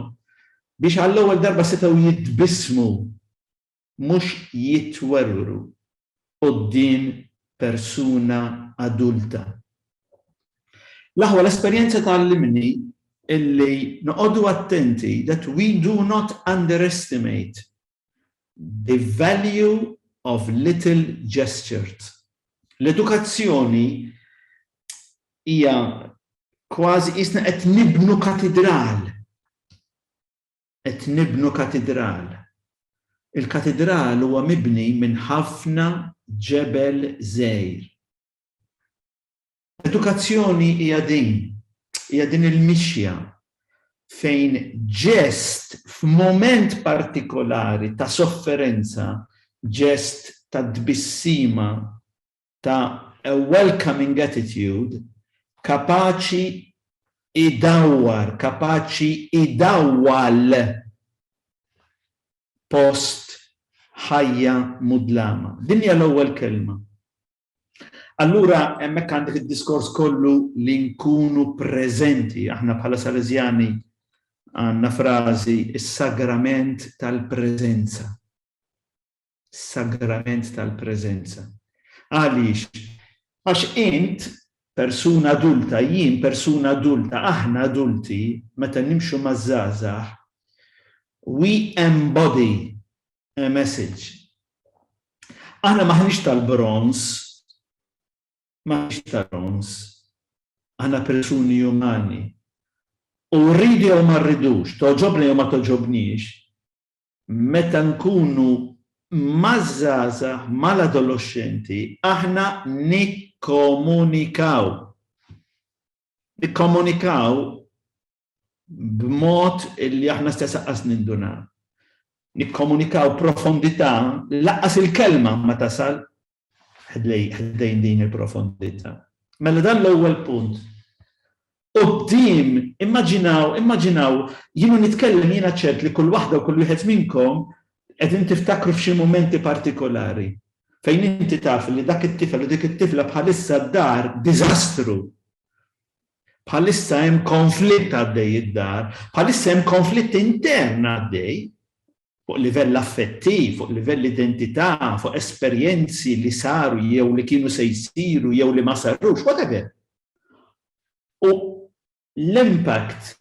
biex għall-ewwel darba setgħu jitbissmu mhux jitwerru quddiem persuna adulta. L-aħwa l-esperjenza tgħallimni illi noqogħdu attenti that we do not underestimate the value of little gestures. L-edukazzjoni hija kważi isna qed nibnu katedral. Qed nibnu katedral. Il-katedral huwa mibni minn ħafna ġebel żgħir. Edukazzjoni hija din il-mixja fejn ġest f'mument partikolari ta' sofferenza, ġest ta' tbissima, ta' a welcoming attitude, kapaċi idawwal post ħajja mudlama. Din hija l-ewwel kelma. Allura hemmhekk għandek id-diskors kollu li nkunu preżenti. Aħna bħala Salesiani għandna frażi is-sagrament tal-preżenza. Sagrament tal-preżenza. Għaliex? Għax int persuna adulta, jien persuna adulta, aħna adulti, meta nimxu maż-żgħażagħ, we embody a message. Aħna maħniex tal-bronz, aħna persuni umani. U rridi jew ma rridux, toġobni jew ma toġobniex, meta nkunu maż-żgħażagħ mal-adolescenti aħna nikkomunikaw. Nikkomunikaw b'mod li aħna stess aqqas nindunaw. Nikkomunikaw profondità, laqqas il-kelma ma tasal ħdejn din il-profondità. Mela dan l-ewwel punt. Qudiem, immaġinaw, jienu nitkellem jiena ċert li kull waħda u kull wieħed minnkom qegħdin tiftakru f'xi mumenti partikolari fejn inti taf li dak it-tifel u dik it-tifla bħalissa d-dar diżastru. Bħalissa hemm konflitt għaddej id-dar, bħalissa hemm konflitt intern għaddej fuq livell affettiv, fuq livell identità, fuq esperjenzi li saru jew li kienu se jsiru jew li ma sarrux, whatever. U l-impact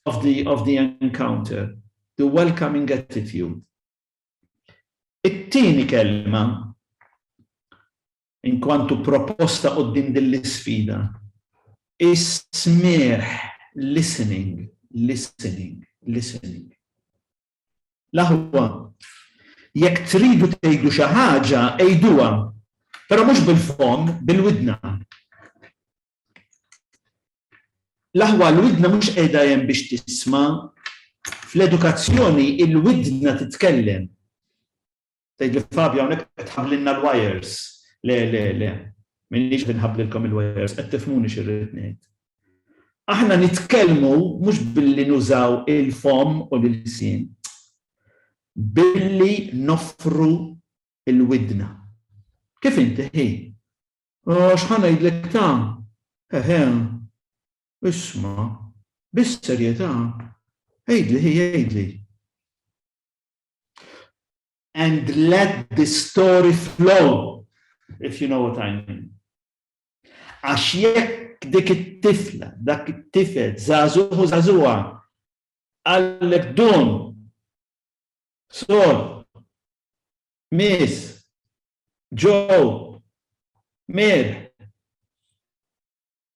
of the encounter, the welcoming attitude. It-tieni kelma in kwantu proposta qudiem din l-isfida is-smieħ, listening. L-aħwa, jekk tridu tgħidu xi ħaġa għejduha, però mhux bil-fom, bil-widna. L-aħwa l-widna mhux qiegħda hemm biex tisma', fl-edukazzjoni il-widna titkellem. Tgħidli Fabio hawnhekk qed tħablilna l-wires. Le. Minniex inħabbilkom il-wires, qed tifhmuni x'irrid ngħid. Aħna nitkellmu mhux billi nużaw il-fom u l-lisien, billi noffru il-widna. Kif inti ħi? X'ħan ngħidlek ta' isma' bis-serjetà. Ejdli. And let the story flow, if you know what I mean. Għax jekk dik it-tifla, dak it-tifel, żagħżugħa, għallek dun, Sol, Miss, Joe, Mir,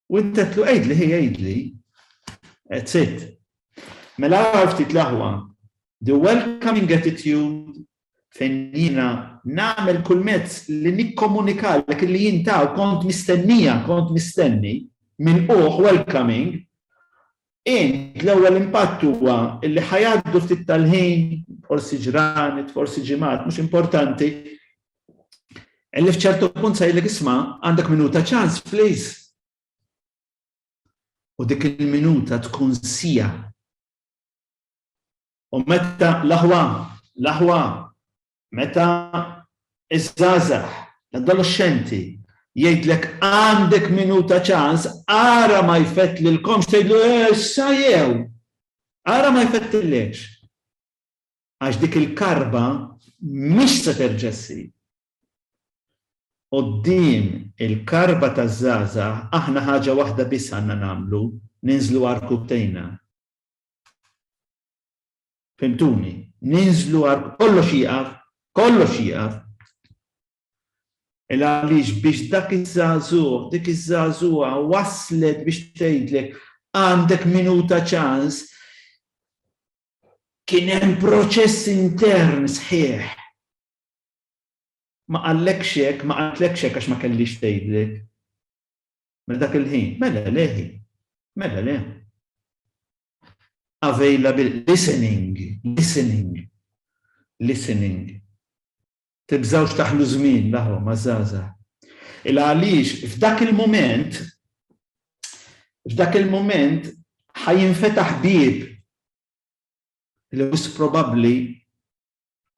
u inta tlu ejdli, that's it. Mela għarfti tlaħwa, the welcoming attitude fejn jiena nagħmel kull mezz li nikkomunikalek li jintaw kont mistenni minn welcoming, l-ewwel impatt huwa li ħajgħaddu ftit tal-ħin, forsi ġranet, forsi ġimgħat, mhux importanti, illi f'ċertu punt sejlek isma' għandek minuta ċans, please. U dik il-minuta tkun sija. U meta l-aħwa, meta iż-żgħażagħ, l-adolescenti jgħidlek għandek minuta ċans, ara ma jfettlilkomx tgħidlu issa jew. Ara ma jfettlilekx. Għax dik il-karba mhix se terġa' ssir. Quddiem il-karba taż-żgħażagħ aħna ħaġa waħda biss għandna nagħmlu, ninżlu arkubtejna. Fimtuni, ninżlu kollox jieqaf. Għaliex biex dik iż-żagħżugħa waslet biex tgħidlek għandek minuta ċans, kien hemm proċess intern sħiħ. Ma qallekx hekk għax ma kellix tgħidlek. Mela dak il-ħin, mela le. Available listening. Tibżawx taħlu żmien laħu ma' żgħażagħ. Għaliex f'dak il-mument ħajinfetaħ bieb li most probabbli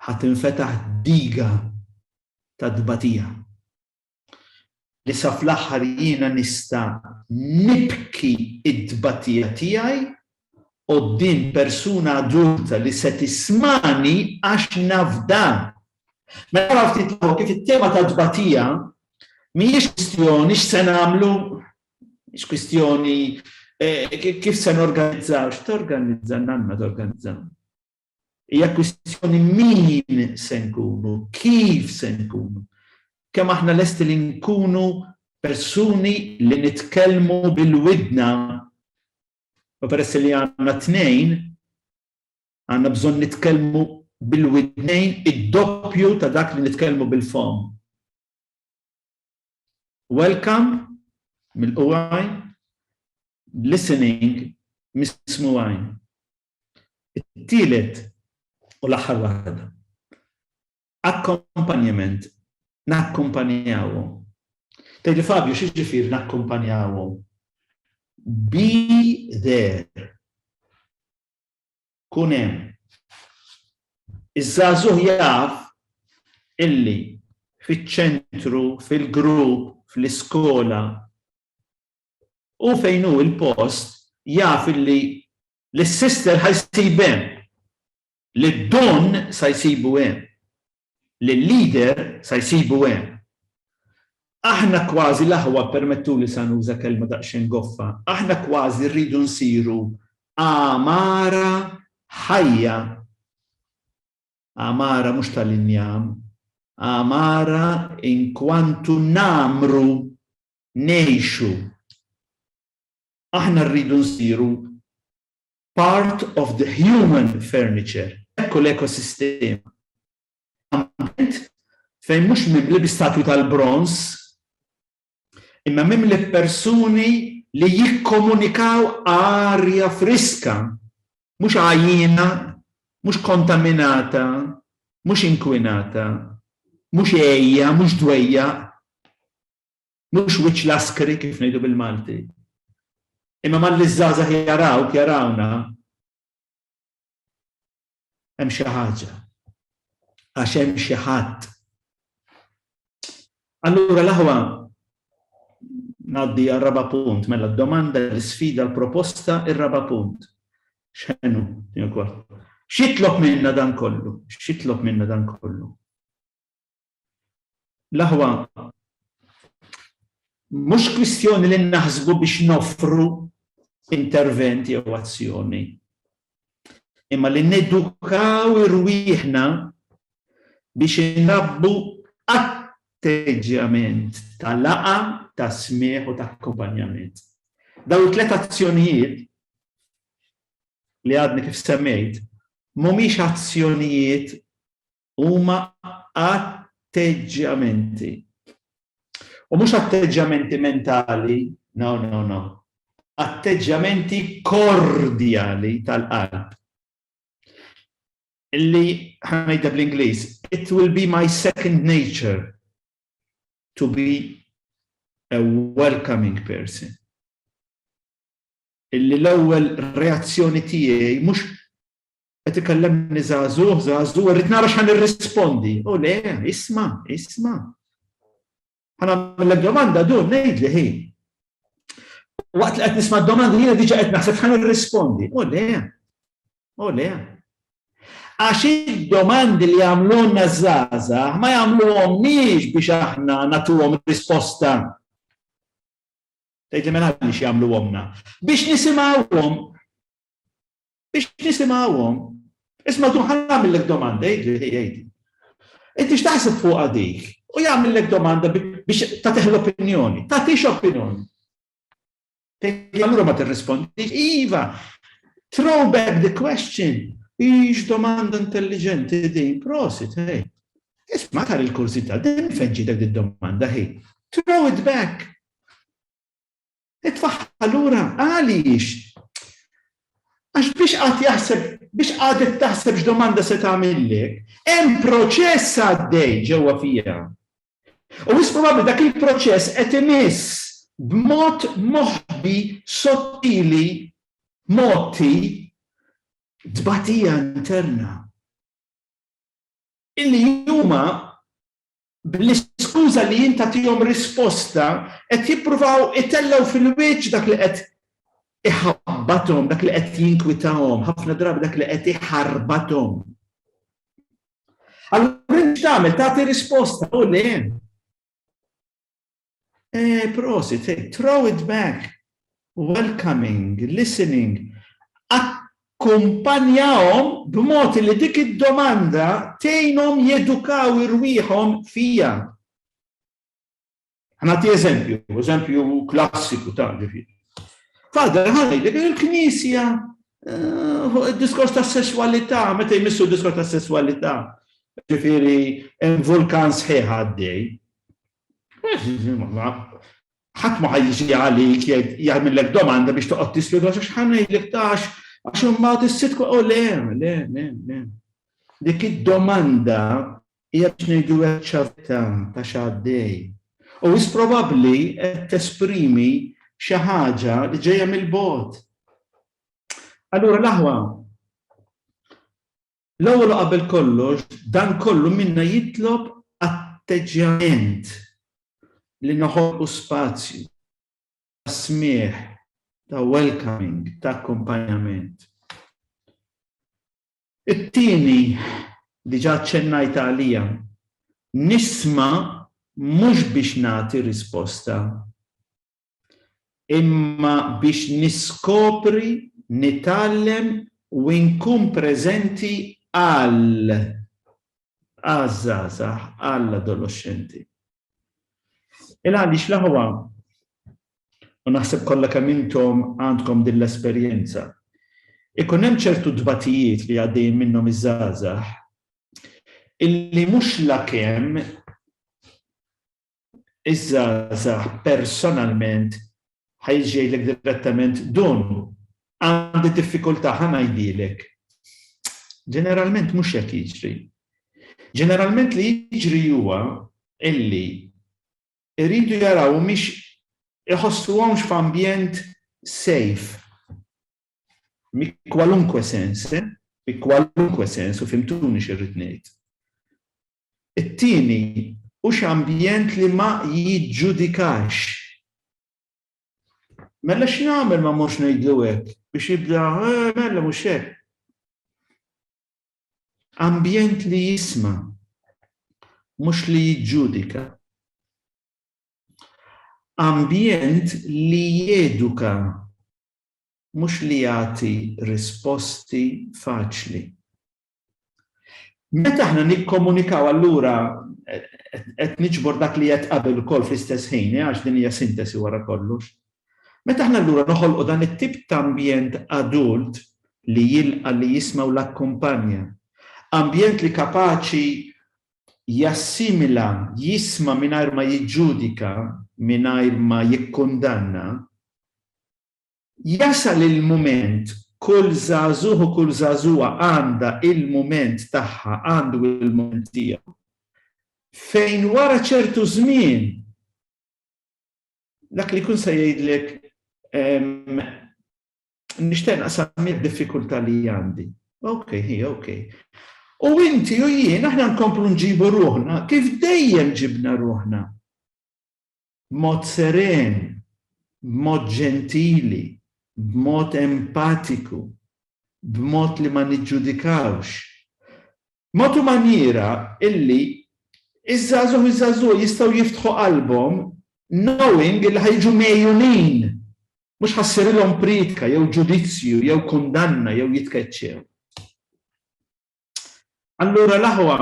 ħatinfetaħ diga ta' dbatija. Li sa fl-aħħar jiena nista' nibki id-dbatija tiegħi quddiem persuna adulta li se tismani għax nafda. Mela ftit kif it-tema ta' dbatija mhijiex kwistjoni x'se nagħmlu, mhix kwistjoni kif se norganizzaw, t'organizzaw. Hija kwistjoni min se nkunu, kif se nkunu. Kemm aħna lesti li nkunu persuni li nitkellmu bil-widna. U peress li għandna tnejn, għandna bżonn nitkellmu bil-widnejn id-doppju ta' dak li nitkellmu bil-fom. Welcome mill-qwaj, listening mismu'ajn. It-tielet u l-aħħar waħda. Accompagnement, nakkumpanjawhom. Tgħidli Fabio, xi ġifier nakkumpanjawhom? Be there. Kun hemm. Iż-żagħżugħ jaf illi fiċ-ċentru, fil-grupp, fl-iskola u fejn hu il-post jaf illi l-sister ħajsib hemm, li d-don sa jsibu hemm, li l-leader sa jsibu hemm. Aħna kważi l-aħwa permettuli sa nuża kelma daqsxejn goffa, aħna kważi rridu nsiru amara ħajja. Amara mhux tal-injam, amara inkwantu namru ngħixu. Aħna rridu nsiru part of the human furniture. Ekku l-ekosistema. Fejn mhux mimli bi-statwi tal-bronz, imma mimli persuni li jikkomunikaw arja friska, mhux għajjina, mhux kontaminata, mhux inkwinata, mhux ejja, mhux dwejja, mhux wiċċ laskri kif ngħidu bil-Malti. Imma malli żgħażagħ jarawna hemm xi ħaġa. Għax hemm xi ħadd. Allura l-aħwa ngħaddi għar-raba' punt, mela d-domanda, l-isfida, l-proposta, ir-raba' punt. X'inhu? X'jitlob minna dan kollu? X'jitlob minna dan kollu? L-aħwa mhux kwistjoni li naħsbu biex noffru interventi jew azzjoni. Imma li nedukaw irwieħna biex inrabbu atteġġjament ta' laqa, ta' smieħ u ta' akkumpanjament. Daw it-tliet azzjonijiet li għadni kif semmejt mhumiex azzjonijiet, huma atteġġjamenti. U mhux atteġġjamenti mentali, no. Atteġġjamenti kordjali tal-qalb. Illi ħanejda bl-Ingliż, it will be my second nature to be a welcoming person. Illi l-ewwel reazzjoni tiegħi mhux qed ikellemni żagħżugħ, rrid nara x'ħan irrispondi. U le, isma'. Ħanagħmellek domanda dur ngħidli ħin. Waqt li qed nisma' d-domanda jiena diġà qed naħseb x'ħan irrispondi. U le. Għax id-domandi li jagħmlulna żgħażagħ ma jagħmluhomniex biex aħna nagħtuhom risposta. Tgħidli mela għaliex jagħmluhomna. Biex nisimgħuhom. Isma' tu ħanagħmellek domanda, jgħidli. Inti x'taħseb fuq dik? U jagħmellek domanda biex tagħtih l-opinjoni. Tagħtix opinjoni. Allura ma tirrispondix. Iva, throw back the question. Ix domanda intelligenti din, prosit, hej. Isma' tar il-kursità, din fejn ġiet dik id-domanda, hej. Throw it back. Itfaħħa lura, għaliex? Għax biex għadet taħseb x'domanda se tagħmellek, hemm proċess għaddej ġewwa fiha. U wis probabbli dak il-proċess qed imiss b'mod moħbi sottili moti tbatija interna. Illi huma bl-iskuża li jien tagħtihom risposta qed jippruvaw itellgħu fil-wiċċ dak li qed iħabbathom, dak li qed jinkwitahom, ħafna drabi dak li qed iħarbathom. Allura x'tagħmel tagħti risposta u le. Prosit, throw it back. Welcoming, listening. Akkumpanjahom b'mod li dik id-domanda tgħinhom jedukaw irwieħhom fija. Ħanati eżempju klassiku ta' ġifieri. Fadar ħajdek il-Knisja Diskors ta' sessualità, meta jmissu diskors ta' sessualità, ġifieri hemm vulkan sħiħ għaddej. Ħadd ma ħajjiġi għalik jagħmellek domanda biex toqgħod tispjega għax ħanejlek għax imbagħad is-sitt le. Dik id-domanda hija biex ngħidu hekk ċavetta ta' x'għaddej. U is probabbli qed tesprimi xi ħaġa li ġejja mill-bogħod. Allura l-aħwa, l-ewwel qabel kollox, dan kollu minna jitlob atteġġjament li noħolqu spazju ta' smieħ, ta' welcoming, ta' akkumpanjament. It-tieni diġà ċennajt għalija, nisma' mhux biex nagħti risposta, imma biex niskopri, nitgħallem u nkun preżenti għall-żgħażagħ, għall-adolescenti. Għaliex l-aħwa, u naħseb kollha kemm intom għandkom din l-esperjenza, ikun hemm ċertu dbatijiet li għaddejjin minnhom iż-żgħażagħ illi mhux lakemm iż-żgħażagħ personalment ħajġejlek direttament dun għandi diffikultà ngħidilek. Ġeneralment mhux hekk jiġri. Ġeneralment li jiġri huwa illi iridu jaraw mhix iħossuhomx f'ambjent safe. Mi kwalunkwe sens, u fimtuni x'irrid ngħid. It-tieni hux ambjent li ma jiġġudikax. Mela x'nagħmel ma mhux ngħidlu hekk biex jibda mela mhux hekk. Ambjent li jisma' mhux li jiġġudika. Ambjent li jeduka mhux li jagħti risposti faċli. Meta aħna nikkomunikaw allura qed niġbor dak li qed qabel ukoll fl-istess ħin għax din hija sintesi wara kollox. Meta aħna allura noħolqu dan it-tip ta' ambjent adult li jilqa' li jisma' u l-akkumpanja, ambjent li kapaċi jassimila, jisma' mingħajr ma jiġġudika, mingħajr ma jikkundanna, jasal il-mument kull żagħżugħ u kull żagħżugħa għandha il-mument tagħha, għandu il-mument tiegħu. Fejn wara ċertu żmien dak li jkun se jgħidlek nixtieq naqsam id-diffikultà li għandi. Okay. U inti u jien aħna nkomplu nġibu ruħna kif dejjem ġibna ruħna. B'mod seren, b'mod ġentili, b'mod empatiku, b'mod li ma niġġudikawx. Mod u maniera illi iż-żagħżugħ jistgħu jiftħu qalbhom knowing il ħajġu mejjunin, mhux ħassirilhom pritka jew ġudizzju jew kundanna jew jitkeċċew. Allura l-aħwa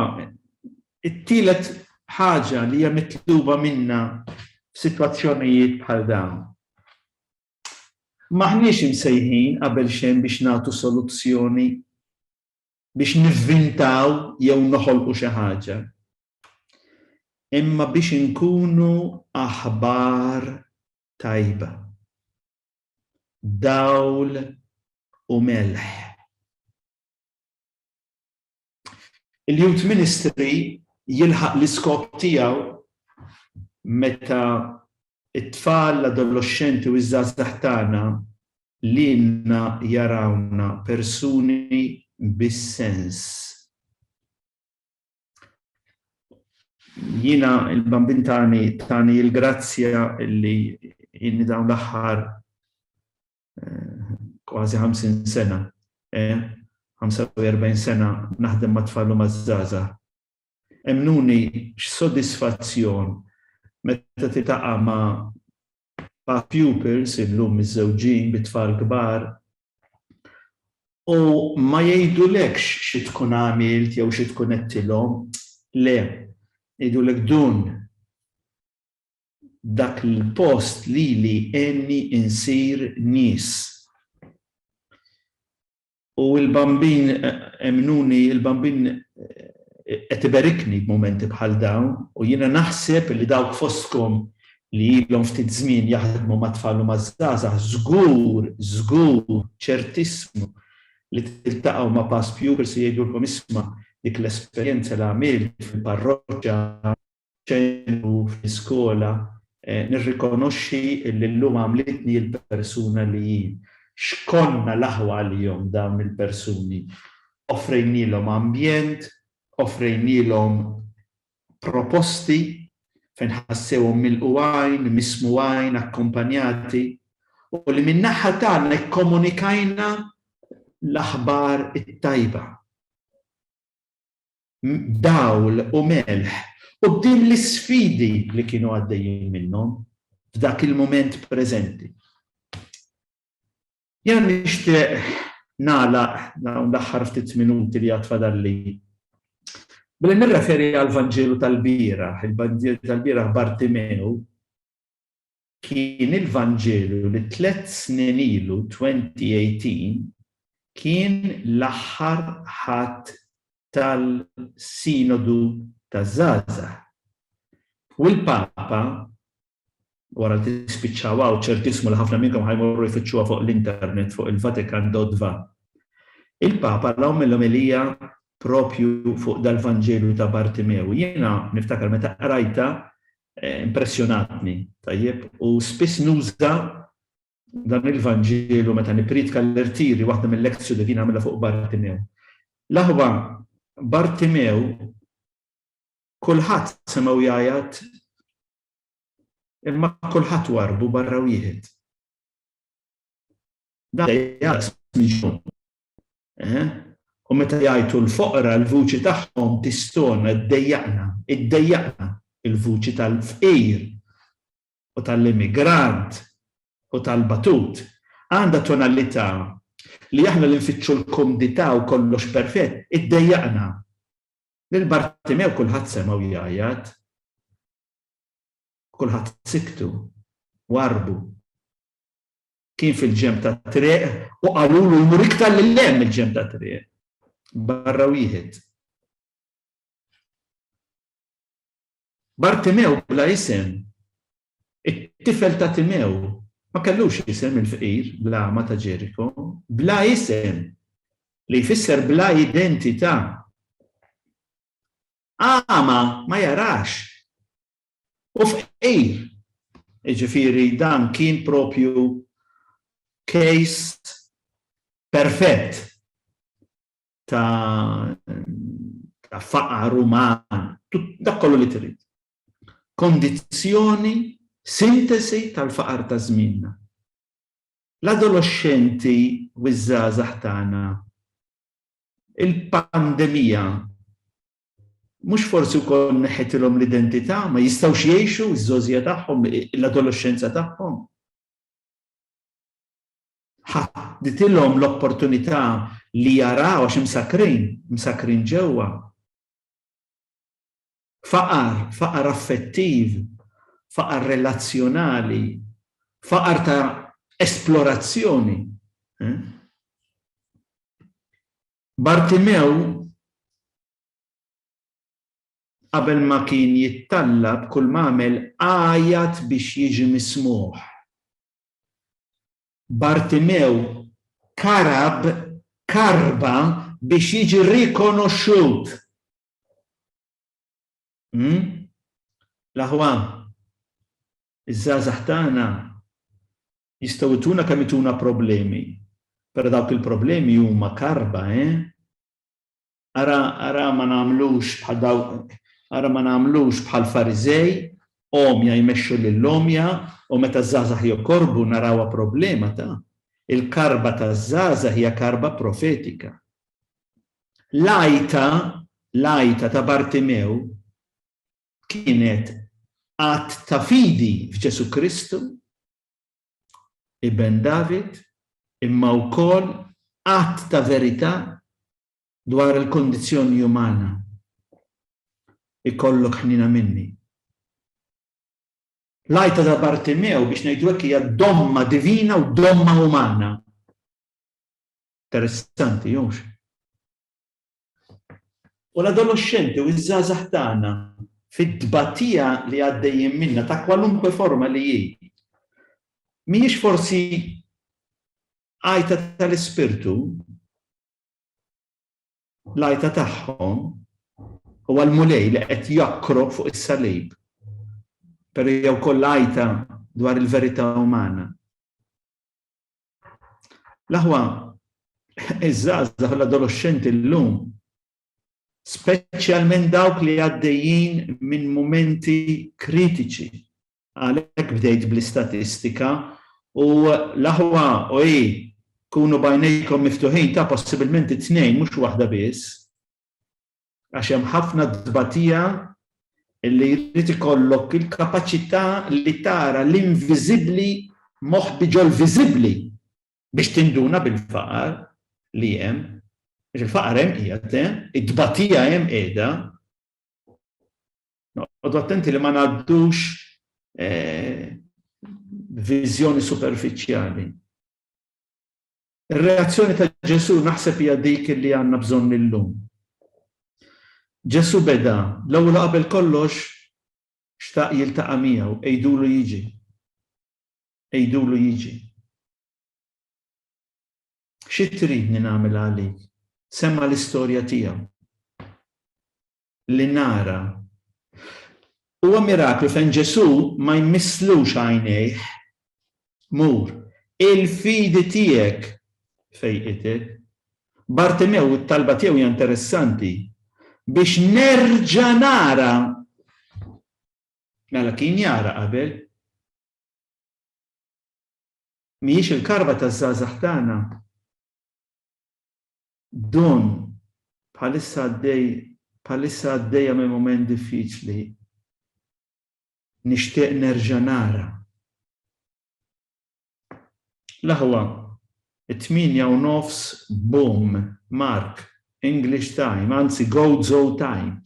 it-tielet ħaġa li hija mitluba minna f'sitwazzjonijiet bħal dawn. Maħniex imsejħin qabel xejn biex nagħtu soluzzjoni biex nivvintaw jew noħolqu xi ħaġa. Imma biex inkunu aħbar tajba, dawl u melħ. Il-Youth Ministry jilħaq l-iskop tiegħu meta it-tfal, l-adolescenti u iż-żgħażagħ tagħna lilna jarawna persuni bis-sens. Jiena il-bambin tani il-grazzja li inni dawn l-aħħar kważi 50 sena, 45 sena naħdem ma' tfal u maż-żgħażagħ. Emnuni x'sodisfazzjon meta titaqa' ma' pupils illum iż-żewġin bit-tfal kbar u ma jgħidulekx xi tkun għamilt jew xi tkun qedtilhom, le, jgħidulek dun dak il-post li enni insir nies. U l-bambin emnuni, il-bambin qed iberikni b'momenti bħal dawn u jiena naħseb li dawk fostkom li ilhom ftit żmien jaħdmu ma' tfal u maż-żgħażagħ żgur ċertissimu li tiltaqgħu ma' past pupils se jgħidulkom isma' dik l-esperjenza li għamilt fil-parroċċja ċentru fl-iskola nirrikonoxxi li llum għamlitni l-persuna li jien. X'konna laħwa għalihom dawn il-persuni. Offrejnielhom ambjent, offrejnielhom proposti fejn ħassewhom milquwajn, mismuwajn, akkompanjati u li min-naħa tagħna kkomunikajna l-aħbar it-tajba. Dawl u melħ u din l-isfidi li kienu għaddejjin minnhom f'dak il-moment preżenti. Jien nixtieq nagħlaq dawn l-aħħar ftit minuti li għad fadalli. Billi nirreferi għall-Vanġelu tal-bieraħ, il-Vanġelu tal-bieraħ Bartimew kien il-Vanġelu li 3 snin ilu 2018 kien l-aħħar ħadd tal-Sinodu taż-żgħażagħ. U l-Papa wara li tispiċċaw ċertismu li ħafna minnkom ħajmorru jfittxuha fuq l-internet fuq il-Vatikan.va. Il-Papa l-omilija propju fuq dal-Vanġelu ta' Bartimew. Jiena niftakar meta qrajta impressjonatni, tajjeb, u spiss nuża dan il-Vanġelu meta nipridka l-irtiri waħda mill-lezzjoni li nagħmilha fuq Bartimew. L-aħwa Bartimew kulħadd semgħu jgħid imma kulħadd warbu barra wieħed. Dan jgħid miġnun. U meta jgħidu l-foqra l-vuċi tagħhom tistona iddejjaqna il-vuċi tal-fqir u tal-immigrant u tal-batut. Għandha tonalità li aħna li nfittxu l-komdità u kollox perfett, iddejjaqna. Lil Bartimew kulħadd semgħu jgħid. Kulħadd siktu, warbu. Kien fil-ġem ta' triq u qalulu jmur iktar lil-hemm il-ġem ta' triq. Barra wieħed. Bartimew bla isem, it-tifel ta' Timew ma kellux isem il-fqir bla ta' Ġeriko, bla isem li jfisser bla identità. Ma jarax. U fqir, ġifieri dan kien propju case perfett ta' faqar uman, dak kollu li trid. Kondizzjoni, sintesi tal-faqar ta' żmienna. L-adolescenti u ż-żgħażagħ tagħna, il-pandemija mhux forsi wkoll neħħetilhom l-identità, ma jistgħux jgħixu iż-żożja tagħhom, l-adolescenza tagħhom. Ħadditilhom l-opportunità li jaraw għax msakrin ġewwa. Faqar affettiv, faqar relazzjonali, faqar ta' esplorazzjoni. Bartimew qabel ma kien jittallab kull ma għamel għajat biex jiġi mismuħ. Bartimew karba biex jiġi rikonoxxut. L-aħwa, iż-żgħażagħ tagħna jistgħu jtuna kemm ituna problemi, però dawk il-problemi huma karba, Ara ma nagħmlux bħal dawk. Ara ma nagħmlux bħal Fariżej, omja jmexxu lill-omja u meta żgħażagħ jokorbu narawha problema ta' il-karba taż-żgħażagħ hija karba profetika. L-għajta ta' Bartimew kienet att ta' fidi f'Ġesu Kristu, ibn David, imma wkoll att ta' verità dwar il-kondizzjoni umana. Ikollok ħnina minni. L-għajta ta' Bartimew biex ngħidu hekk hija domma divina u domma umana. Interessanti, jux. U l-adolescenti u iż-żgħażagħ tagħna fid-tbatija li għaddejjin minna ta' kwalunkwe forma li hi. Mhijiex forsi għajta tal-ispirtu, l-għajta tagħhom u għal-mulej li qed jakkro fuq is-salib. Però jew koll għajta dwar il-verità umana. L-aħwa iż-żgħażagħ u l-adolescenti llum speċjalment dawk li għaddejjin minn momenti kritiċi. Għalhekk bdejt bl-istatistika u l-aħwa kunu bajnejkom miftuħin ta' possibilment 2 mhux waħda biss. Għax hemm ħafna dbatija li jrid ikollok il-kapaċità li tara l-inviżibbli moħbiġol viżibbli biex tinduna bil-faqar li hemm. Il-faqar hemm qiegħed, id-tbatija hemm qiegħda. Noqgħodu attenti li ma ngħaddux viżjoni superfiċjali. Ir-reazzjoni ta' Ġesu naħseb hija dik li għandna bżonn illum. Ġesu beda l-ewwel qabel kollox xtaq jiltaqa' miegħu, ejdulu jiġi. Ejdulu jiġi. Xi tridni nagħmel għalik? Semma l-istorja tiegħu. Li nara. Huwa miraklu fejn Ġesu ma jmisslux għajnejh. Mur, il-fidi tiegħek fejqitek. Bartimew it-talba tiegħu hija interessanti biex nerġa' nara. Mela kien jara qabel. Mhijiex il-karba taż-żgħażagħ tagħna. Don bħalissa għaddejja minn moment diffiċli. Nixtieq nerġa' nara. L-aħwa 8:09 boom, Mark, English time, anzi Gozo time.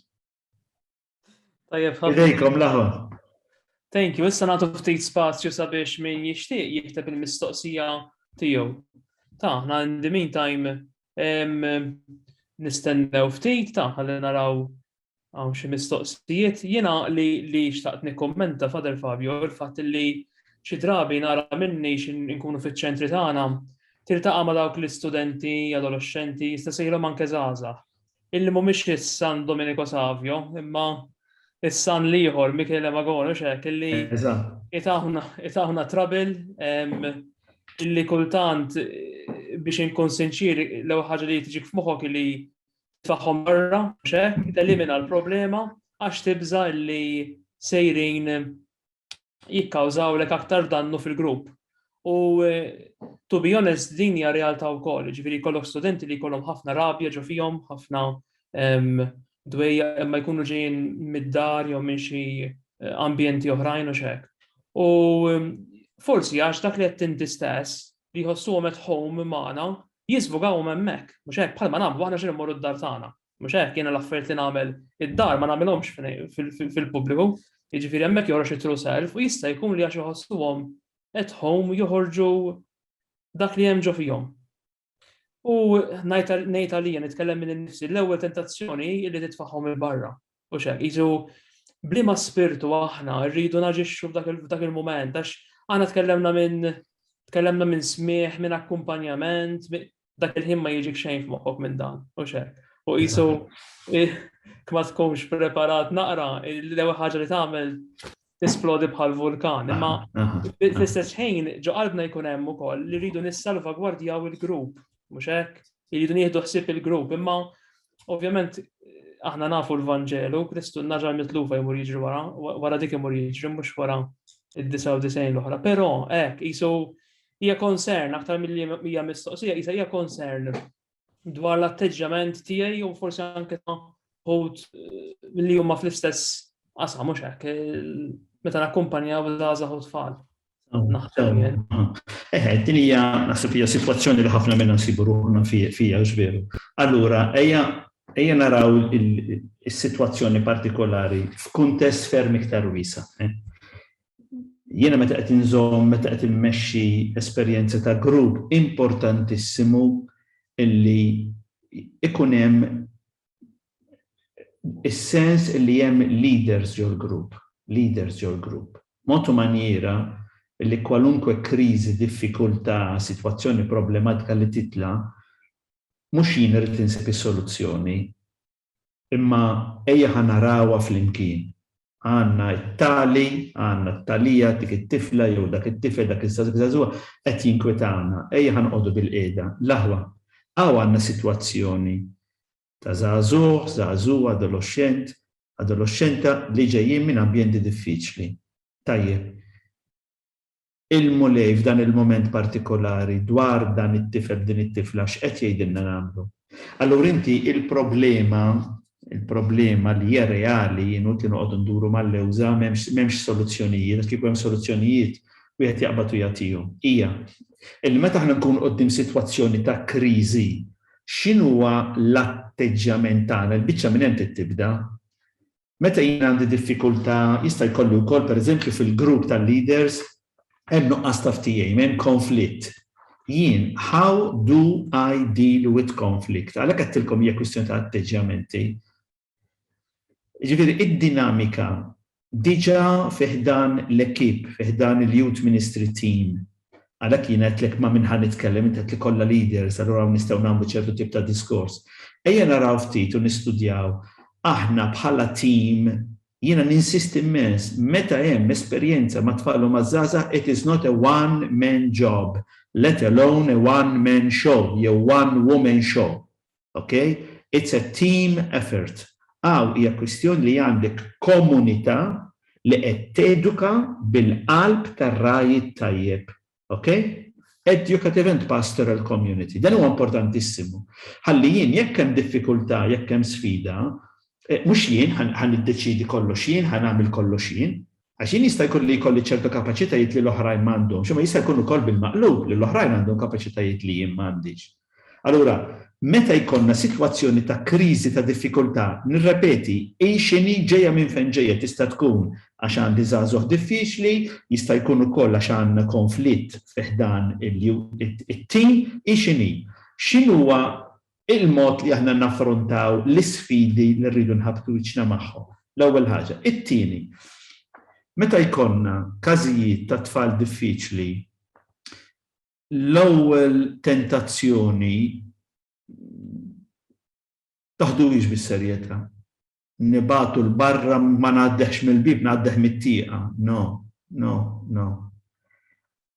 Tajjeb, idejkom l-aħwa. Thank you. Issa nagħtu ftit spazju sabiex min jixtieq jikteb il-mistoqsija tiegħu. Aħna in the meantime nistennew ftit ħalli naraw hawn xi mistoqsijiet. Jiena li xtaqt nikkommenta Father Fabio il-fatt li xi drabi nara minni nkunu fiċ-ċentri tagħna tiltaqa' ma' dawk l-istudenti, adolescenti, jista' sejrhom anke żgħażagħ. Illi mhumiex is-San Domenico Savio, imma is-San ieħor Michele Magone x'hekk illi itaħuna trouble illi kultant biex inkun sinċir l-ewwel ħaġa li tiġik f'moħħok li tfaħħom barra x'hekk telimina l-problema għax tibża li sejrin jikkawżawlek aktar dannu fil-grupp. U to be honest din hija realtà wkoll, ġifieri jkollok studenti li jkollhom ħafna rabja ġo fihom, ħafna dwejja imma jkunu ġejjin mid-dar jew minn xi ambjenti oħrajn u x'hekk. U forsi għax dak li qed inti stess li jħossuhom at home magħna jisvugawhom hemmhekk, mhux hekk bħalma nagħmlu aħna xi mmorru d-dar tagħna. Mhux hekk jiena l-affarijiet li nagħmel id-dar ma nagħmilhomx fil-pubbliku, jiġifieri hemmhekk joħroġ it-true self u jista' jkun li għax iħossuhom at home joħorġu dak li hemm ġo fihom. U ngħid għalija nitkellem minn innifsi l-ewwel tentazzjoni li titfaħħom il-barra. U x'hekk jiġu bliema spirtu aħna rridu naġixxu f'dak il-mument għax aħna tkellemna minn smieħ, minn akkumpanjament, dak il-ħin ma jiġik xejn f'moħħok minn dan. U x'hekk. U qisu ma tkunx preparat naqra l-ewwel ħaġa li tagħmel tisplodi bħal vulkan. Imma fl-istess ħin ġo qalbna jkun hemm ukoll li rridu nissalvagwardjaw il-grupp, mhux hekk? Irridu nieħdu ħsieb il-grupp, imma ovvjament aħna nafu l-Vanġelu, Kristu naġa mitlufa jmur jiġri wara dik imur jiġri mhux wara id-99 l-oħra. Però hekk qisu hija concern aktar milli hija mistoqsija, qisha hija concern dwar l-atteġġament tiegħi u forsi anke ħut milli huma fl-istess qasam mhux hekk meta nakkumpanjaw żgħażagħ u tfal. Din hija naħseb hija sitwazzjoni li ħafna minnha nsibu ruħna fiha veru. Allura ejja naraw is-sitwazzjoni partikolari f'kuntest ferm iktar wiesa'. Jiena meta qed inżomm, meta qed immexxi esperjenza ta' grupp importantissimu illi ikun hemm is-sens illi hemm leaders your group. Motu maniera illi kwalunkwe kriżi, diffikultà, sitwazzjoni problematika li titla' mhux jien irid insib is-soluzzjoni, imma ejja ħanarawha flimkien. Għandna t-tali, għandna t-talija dik it-tifla jew dak it-tifel dak iż-żagħżugħ qed jinkwetana. Ejja ħanqogħdu bil-qiegħda. L-aħwa għandna sitwazzjoni ta' żagħżugħ, adolescenta li ġejjin minn ambjenti diffiċli. Tajjeb. Il-mulej f'dan il-moment partikolari dwar dan it-tifel din it-tifla x'qed jgħidilna nagħmlu. Allura inti il-problema li hija reali inutli noqogħdu nduru mal-lewża m'hemmx soluzzjonijiet, kieku hemm soluzzjonijiet wieħed jaqbad u jagħtihom. Hija illi meta aħna nkunu quddiem sitwazzjoni ta' kriżi, x'inhuwa l-atteġġjament tagħna, il-biċċa minn hemm tibda. Meta jien għandi diffikultà jista' jkollu wkoll pereżempju fil-grupp tal-leaders hemm nuqqas ta' ftehim, hemm konflitt. Jien, how do I deal with conflict? Għalhekk għedtilkom hija kwistjoni ta' atteġġjamenti. Ġifieri id-dinamika diġà fiħdan l-ekip, fiħdan il-Youth Ministry Team. Għalhekk jien qedlek ma' min ħa nitkellem, inti qed li kollha leaders, allura nistgħu nagħmlu ċertu tip ta' diskors. Ejja naraw ftit u nistudjaw. Aħna bħala team jiena ninsisti immens meta hemm esperjenza ma' tfal u maż-żgħażagħ, it is not a one-man job, let alone a one-man show, jew one-woman show. Okay? It's a team effort. Hija kwistjoni li għandek komunità li qed teduka bil-qalb tar-rajid tajjeb. Okay? Educative and pastoral community. Dan huwa importantissimu. Ħalli jien jekk hemm diffikultà, jekk hemm sfida, mhux jien ħaniddeċidi kollox jien, ħanagħmel kollox jien, għax jien jista' jkolli ċertu kapaċitajiet li l-oħrajn m'għandhomx, imma jista' jkun ukoll bil-maqlub li l-oħrajn għandhom kapaċitajiet li jien m'għandix. Allura, meta jkollna sitwazzjoni ta' kriżi ta' diffikultà, nirrepeti, x'inhi ġejja minn fejn ġejja tista' tkun għax għandi żagħżugħ diffiċli, jista' jkun ukoll għax għandna konflitt fiħdan it-tim, x'inhi. X'inhuwa il-mod li aħna naffrontaw l-isfidi li rridu nħabtu wiċċna magħhom. L-ewwel ħaġa. It-tieni, meta jkollna każijiet ta' tfal diffiċli, l-ewwel tentazzjoni taħduhiex bis-serjetà. Nibatu l-barra ma ngħaddeħx mill-bib, ngħaddeħ mit-tieqa. No.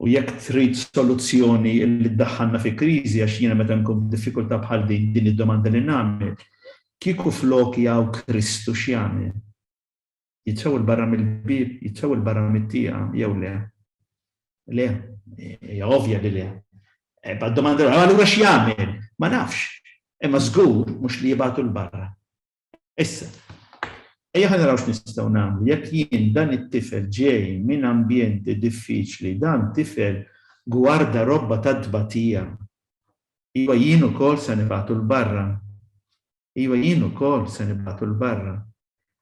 U jekk trid soluzzjoni li ddaħħalna fi kriżi għax jiena meta nkun diffikultà bħal din id-domanda li nagħmel, kieku floki hawn Kristu x'jagħmel? Jitsew il-barra mill-bib, jitsew il-barra mit-tieqa jew le? Le, hija ovvja li le. Bad-domanda allura x'jagħmel? Ma nafx. Imma żgur mhux li jibgħatu l-barra. Issa, ejja naraw x'nistgħu nagħmlu. Jekk jien dan it-tifel ġej minn ambjenti diffiċli, dan tifel gwarda robba ta' tbatija. Iva jien ukoll se nibgħatu l-barra.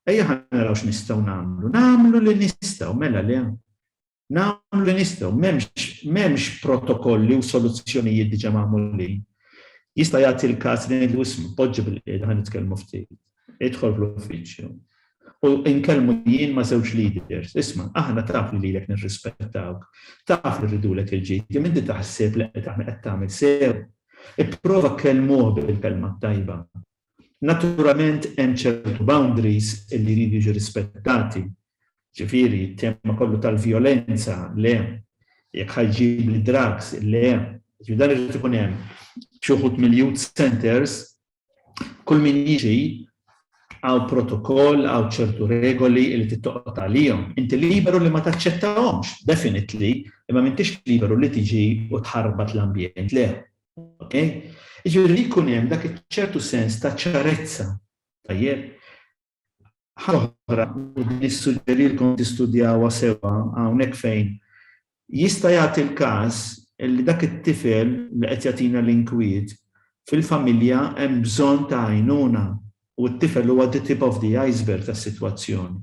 Ejja naraw x'nistgħu nagħmlu. Nagħmlu li nistgħu, mela le. Nagħmlu li nistgħu, m'hemmx protokolli u soluzzjonijiet diġà magħmulin. Jista' jagħti l-każ li ngħidlu ismu, poġġi bil-qiegħda ħa nitkellmu ftit. Idħol fl-uffiċċju. U nkellmu jien ma' żewġ leaders. Isma' aħna taf li lilek nirrispettawk, taf li rridulek il-ġid, kemm inti taħseb li qed tagħmel sew. Ipprova kkellmuh bil-kelma tajba. Naturalment hemm ċertu boundaries li jridu jiġu rispettati. Ġifieri, t-tema kollu tal-vjolenza, le. Jekk ħajġib li drugs, le. Dan irid ikun hemm xi wħud mill-youth centers, kull min jiġi għaw protokoll, għaw ċertu regoli li tittoqgħod għalihom. Inti liberu li ma taċċettahomx, definitely, imma m'intix liberu li tiġi u tħarbat l-ambjent, le. Okay? Jiġifieri li jkun hemm dak iċ-ċertu sens ta' ċarezza. Tajjeb. Ħaġa u nissuġġerilkom tistudjawha sewwa hawnhekk fejn jista' jagħti l-każ li dak it-tifel li qed jagħtina l-inkwiet fil-familja hemm bżonn ta' għajnuna u t-tifel huwa the tip of the iceberg tas-sitwazzjoni.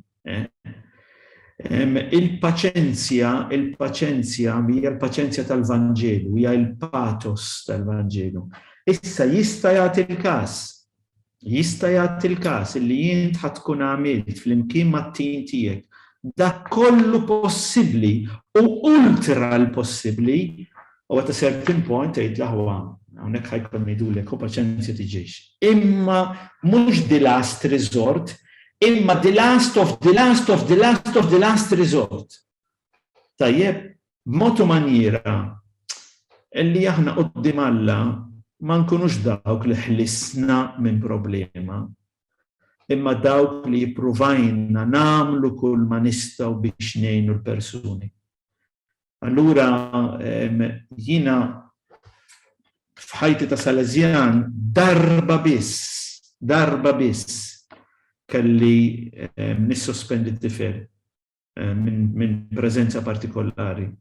Il-paċenzja hija l-paċenzja tal-Vanġelu, hija l-pathos tal-Vanġelu. Issa jista' jagħti l-każ li jien tkun għamilt flimkien mat-tim tiegħek dak kollu possibbli u ultra l-possibbli u at a certain point tgħid laħwa hawnhekk ħajkun ngħidulek u paċenzja tiġix. Imma mhux the last resort, imma the last of the last of the last of the last resort. Tajjeb, b'mod u maniera illi aħna quddiem Alla ma nkunux dawk li ħlisna minn problema, imma dawk li jippruvajna nagħmlu kull ma nistgħu biex ngħinu l-persuni. Allura jiena f'ħajti ta' Salesian darba biss kelli nissospendi t-tifel minn preżenza partikolari.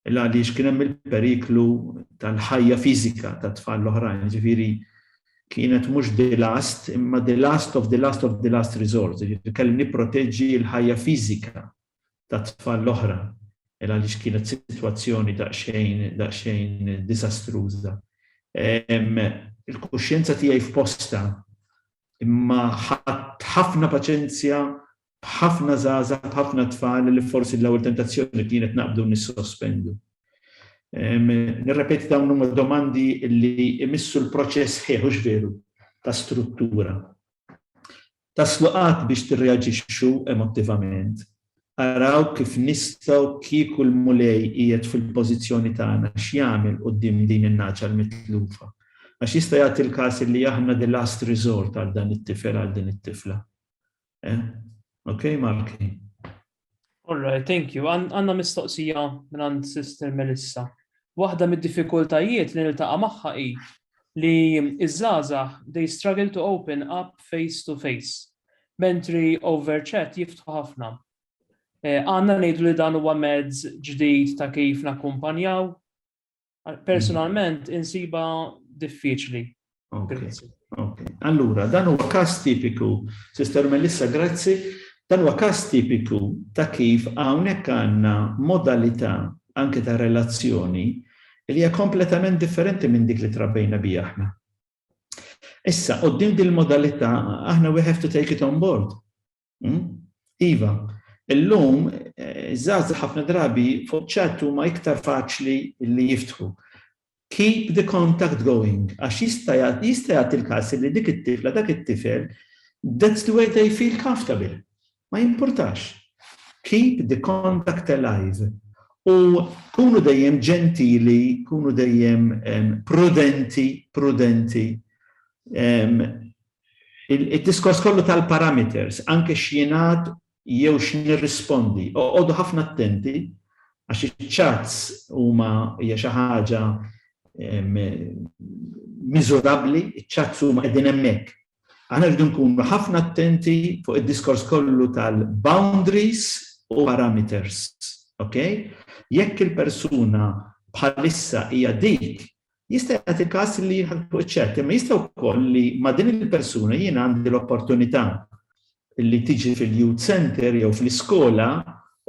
Għaliex kien hemm il-periklu tal-ħajja fiżika tat-tfal l-oħrajn, ġifieri kienet mhux the last, imma the last of the last of the last resort. Kelli nipproteġġi l-ħajja fiżika tat-tfal l-oħra, għaliex kienet sitwazzjoni daqsxejn disastruża. Il-kuxjenza tiegħi f'posta, imma ħafna paċenzja, ħafna żgħażagħ, ħafna tfal li forsi l-ewwel tentazzjoni kienet naqbdu nissospendu. Nirrepeti dawn huma domandi li imissu l-proċess ħieħux veru ta' struttura. Taslu qatt biex tirreaġixxu emotivament. Araw kif nistgħu kieku l-mulej qiegħed fil-pożizzjoni tagħna x'jagħmel quddiem din in-naċa l-mitlufa. Għax jista' jagħti l-każ li aħna the last resort għal dan it-tifel għal din it-tifla. Okay, Marki. All right, thank you. Għandna mistoqsija minn għand Sister Melissa. Waħda mid-diffikultajiet li niltaqa' magħha hi li iż-żgħażagħ they struggle to open up face to face, mentri over chat jiftħu ħafna. Għandna ngħidu li dan huwa mezz ġdid ta' kif nakkumpanjaw. Personalment insiba diffiċli. Okay. Allura, dan huwa każ tipiku, Sister Melissa, grazzi. Dan huwa każ tipiku ta' kif hawnhekk għandna modalità anke ta' relazzjoni li hija kompletament differenti minn dik li trabbejna biha aħna. Issa, quddiem din il-modalità aħna we have to take it on board. Iva, illum żgħażagħ ħafna drabi fuq chat huma iktar faċli li jiftħu. Keep the contact going. Għax jista' jagħti l-każ li dik it-tifla, dak it-tifel, that's the way they feel comfortable. Ma jimpurtax. Keep the contact alive. U kunu dejjem ġentili, kunu dejjem prudenti. Il-diskors kollu tal-parameters, anke x'jingħad jew x'nirrispondi. Oqgħodu ħafna attenti għax iċ-chats huma hija xi ħaġa miżurabbli, iċ-chats huma qegħdin hemmhekk. Aħna rridu nkunu ħafna attenti fuq id-diskors kollu tal-boundaries u parameters. Okay? Jekk il-persuna bħalissa hija dik, jista' jagħti każ li fuq iċ-chat, imma jista' wkoll li ma' din il-persuna jien għandi l-opportunità li tiġi fil-youth center jew fl-iskola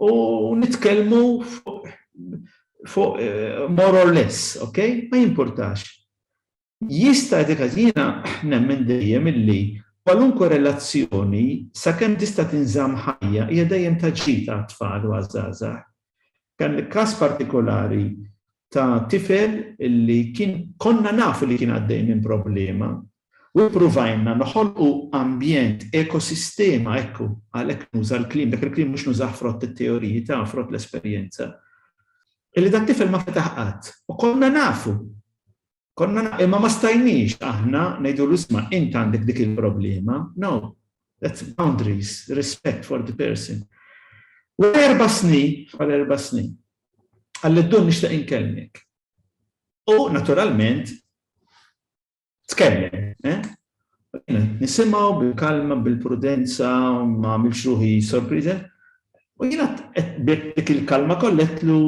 u nitkellmu fuq more or less, okay? Ma jimpurtax. Jista' dik jiena nemmen dejjem illi kwalunkwe relazzjoni sakemm tista' tinżamm ħajja hija dejjem ta' ġid għat-tfal u għaż-żgħażagħ. Kan każ partikolari ta' tifel illi konna nafu li kien għaddej minn problema u provajna noħolqu ambjent, ekosistema, ekku, għalhekk nuża l-kliem, dak il-kliem mhux nużah frott it-teoriji ta' frott l-esperjenza. Illi dak tifel ma fetaħ qatt u konna nafu. Imma ma stajniex aħna ngħidu l-isma' int għandek dik il-problema. No, that's boundaries, respect for the person. U 4 snin, għall-id-dun nixtaq inkellmek. U naturalment, tkellem. Nisimgħu bil-kalma, bil-prudenza, ma għamilx ruħi sorpriża. U jiena dik il-kalma kolletlu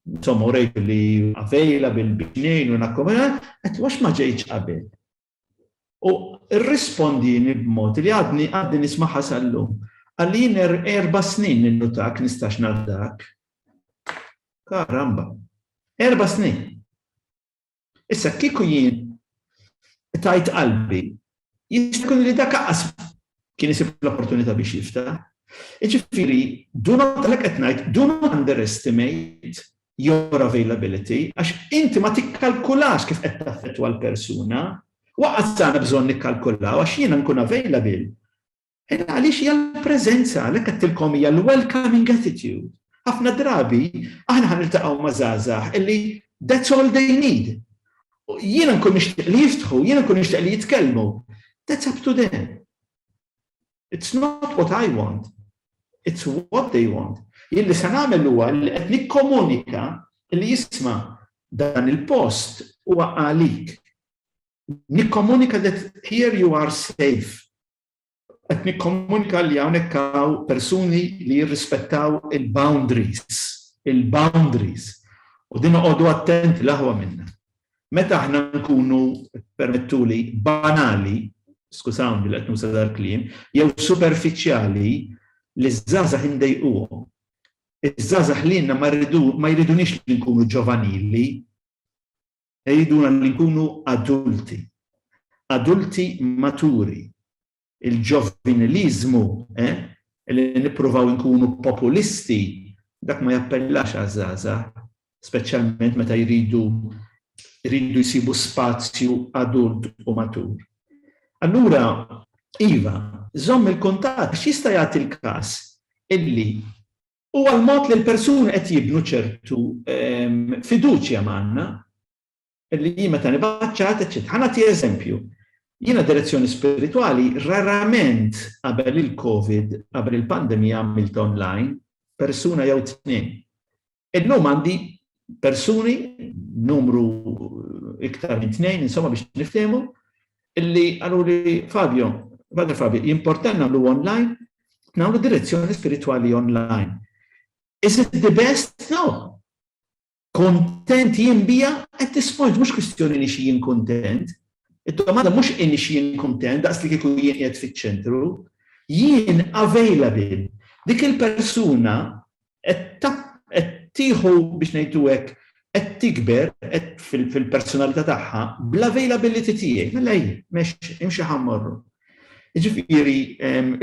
insomma, rejtu li available bil-bixnejn u nakkomunat, għax ma ġejċ qabel. U irrispondini b'mod li għadni nismaħa sal-lum. Għallin 4 snin ninnutak nistax naddak. Karamba. 4 snin. Issa kieku jien tajt qalbi. Jistkun li dak aqas kien isib l-opportunità biex jiftaħ. Ġifieri, do not underestimate your availability, għax inti ma tikkalkulax kif qed taffettwa l-persuna, waqgħet għandna bżonn nikkalkulaw għax jiena nkun available. Għaliex hija l-preżenza, għalhekk qedtilkom hija l-welcoming attitude. Ħafna drabi aħna ħaniltaqgħu ma' żgħażagħ illi that's all they need. Jiena nkun nixtieq li jiftħu, jiena nkun nixtieq li jitkellmu. That's up to them. It's not what I want. It's what they want. Jilli se nagħmel huwa li qed nikkomunika li jisma' dan il-post huwa għalik. Nikkomunika that here you are safe. Qed nikkomunika li hawnhekk hawn persuni li jirrispettaw il-boundaries. Il-boundaries. U din noqogħdu attenti l-aħwa minnha. Meta aħna nkunu permettuli banali, skużawni li qed nusa dal-kliem, jew superfiċjali li żgħażagħ indejquhom. Iż-żgħażagħ lilna ma jridunix li nkunu ġovanili, jriduna li nkunu adulti. Adulti maturi. Il-ġovinilizmu, li nippruvaw nkunu populisti, dak ma jappellax għaż-żgħażagħ, speċjalment meta jridu jsibu spazju adult u matur. Allura, Iva, żomm il-kuntatt x'jista' jagħti l-każ illi huwa l-mod li l-persuni qed jibnu ċertu fiduċja magħna illi meta nibaċċat eċċetera. Ħa nagħti eżempju. Jiena direzzjoni spiritwali rarament qabel il-COVID, qabel il-pandemija għamilt online persuna jew tnejn. Illum għandi persuni numru iktar minn tnejn, insomma biex niftehmu, illi għallu li Fabio, importanti nagħmlu online, nagħmlu direzzjoni spiritwali online. Is it the best? No. Kontent jien bija at this point, mhux kwistjoni li jien kontent. Id-domanda mhux inni jien kontent, daqs li kieku jien qiegħed fiċ-ċentru, jien available. Dik il-persuna qed tieħu biex ngħidu hekk qed tikber fil-personalità tagħha bl-availability tiegħek. Mela imxi ħammorru. Jiġifieri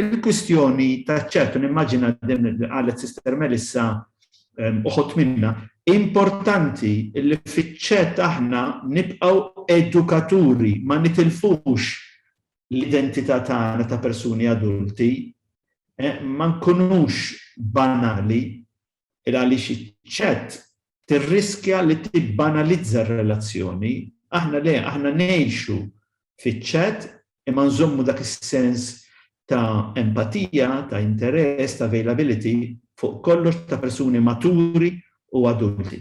il-kwistjoni taċ-ċertu nimmaġina qalet Sister Melissa uħod minna, importanti li fiċ-ċett aħna nibqgħu edukaturi, ma nitilfux l-identità tagħna ta' persuni adulti, ma nkunux banali għaliex iċ-ċett tirriskja li tibbanalizza r-relazzjoni. Aħna ngħixu fiċ-ċett imma nżommu dak is-sens ta' empatija, ta' interess, ta' availability fuq kollox ta' persuni maturi u adulti.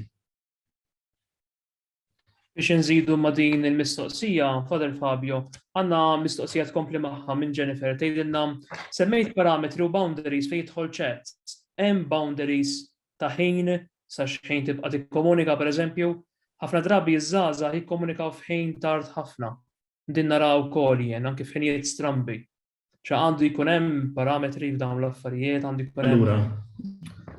Biex nżidu ma' din il-mistoqsija, Father Fabio, għandna mistoqsija tkompli magħha minn Jennifer, tgħidilna semmejt parametri u boundaries fejn jidħol chat. Hemm boundaries ta' ħin sa xejn tibqa' tikkomunika pereżempju, ħafna drabi iż-żgħażagħ jikkomunikaw f'ħin tard ħafna. Din naraw koljen anke f'ħinijiet strambi. Għandu jkun hemm parametri f'dawn l-affarijiet, għandu jkun hemm. Allura,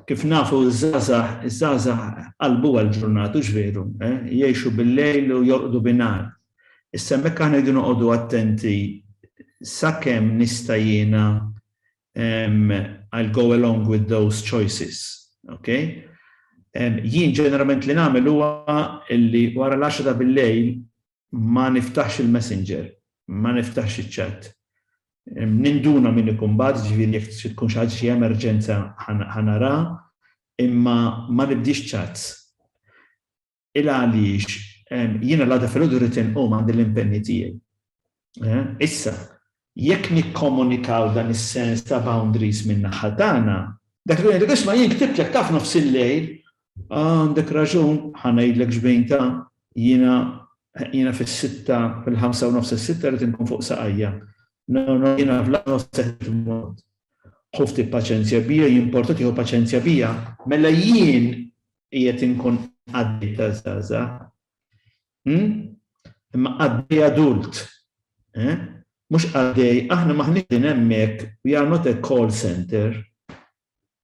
kif nafu iż-żgħażagħ qalbu għall-ġurnatu x'veru, jgħixu bil-lejl u jorqdu bin-nar. Issa hemmhekk aħna jridu noqogħdu attenti sakemm nista' jiena I'll go along with those choices. Okay? Jien ġeneralment li nagħmel huwa illi wara l-10 ta' bil-lejl ma niftaħx il-messenger, ma niftaħx iċ-chat. Ninduna min ikun bad, ġifieri jekk tkun xi emerġenza ħanara, imma ma nibdix chats. Għaliex jiena l-għada fil-għodu rritin għandi l-impenni tiegħi. Issa, jekk nikkomunikaw dan is-sens ta' boundaries minn naħa tagħna, dak li ngħidlek isma' jien ktibtlek taf nofs il-lejl, għandek raġun ħanajdlek xbejn ta' jiena fis-sitta, fil-5 u nofs is-sitta rrid inkun fuq saqajja. No, jiena fl-nofs mod. Ħufti paċenzja bija, jimporta tieħu paċenzja bija, mela jien qiegħed inkun għaddej ta' żgħażagħ. Imma għaddej adult. Mhux għaddej, aħna maħniex hemmhekk, we are not a call center.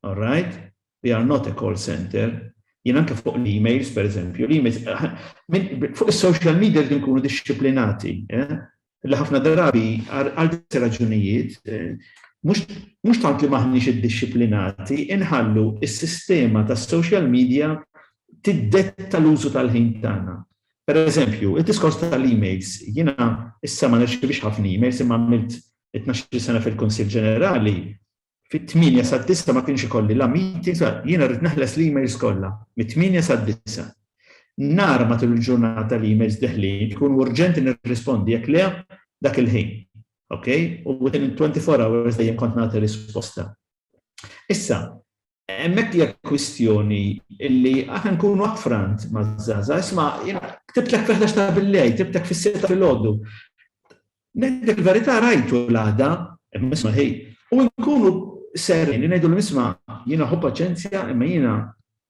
All right? We are not a call center. Jien anke fuq l-emails, per eżempju, l-emails, fuq is-social media rridu nkunu dixxiplinati. li ħafna drabi għal raġunijiet mhux tant li maħniex iddixxiplinati, inħallu s-sistema tas-social media tiddetta l-użu tal-ħin tagħna. Per eżempju, id-diskors tal-emails, jiena issa ma nirċevix ħafna emails imma għamilt 12 sena fil-Kunsill Ġenerali, fit-8 sa' 9 ma kienx ikolli la meetings, jiena rrid neħles l-emails kollha, mit-8 sa' 9. Nar matul il-ġurnata l-emails deħlin, tkun urġenti nirrispondi jekk le dak il-ħin. Okay? U within 24 hours dejjem kont nagħti risposta. Issa, hemmhekk hija kwistjoni illi aħna nkunu upfront maż-żgħażagħ, isma' jiena ktibtlek fi 11 ta' bil-lejl, ktibtlek fis-6 filgħodu. Ngħidlek il-verità rajtu l-għada, isma' ħej, u nkunu sereni, ngħidu l-misma' jiena ħu paċenzja, imma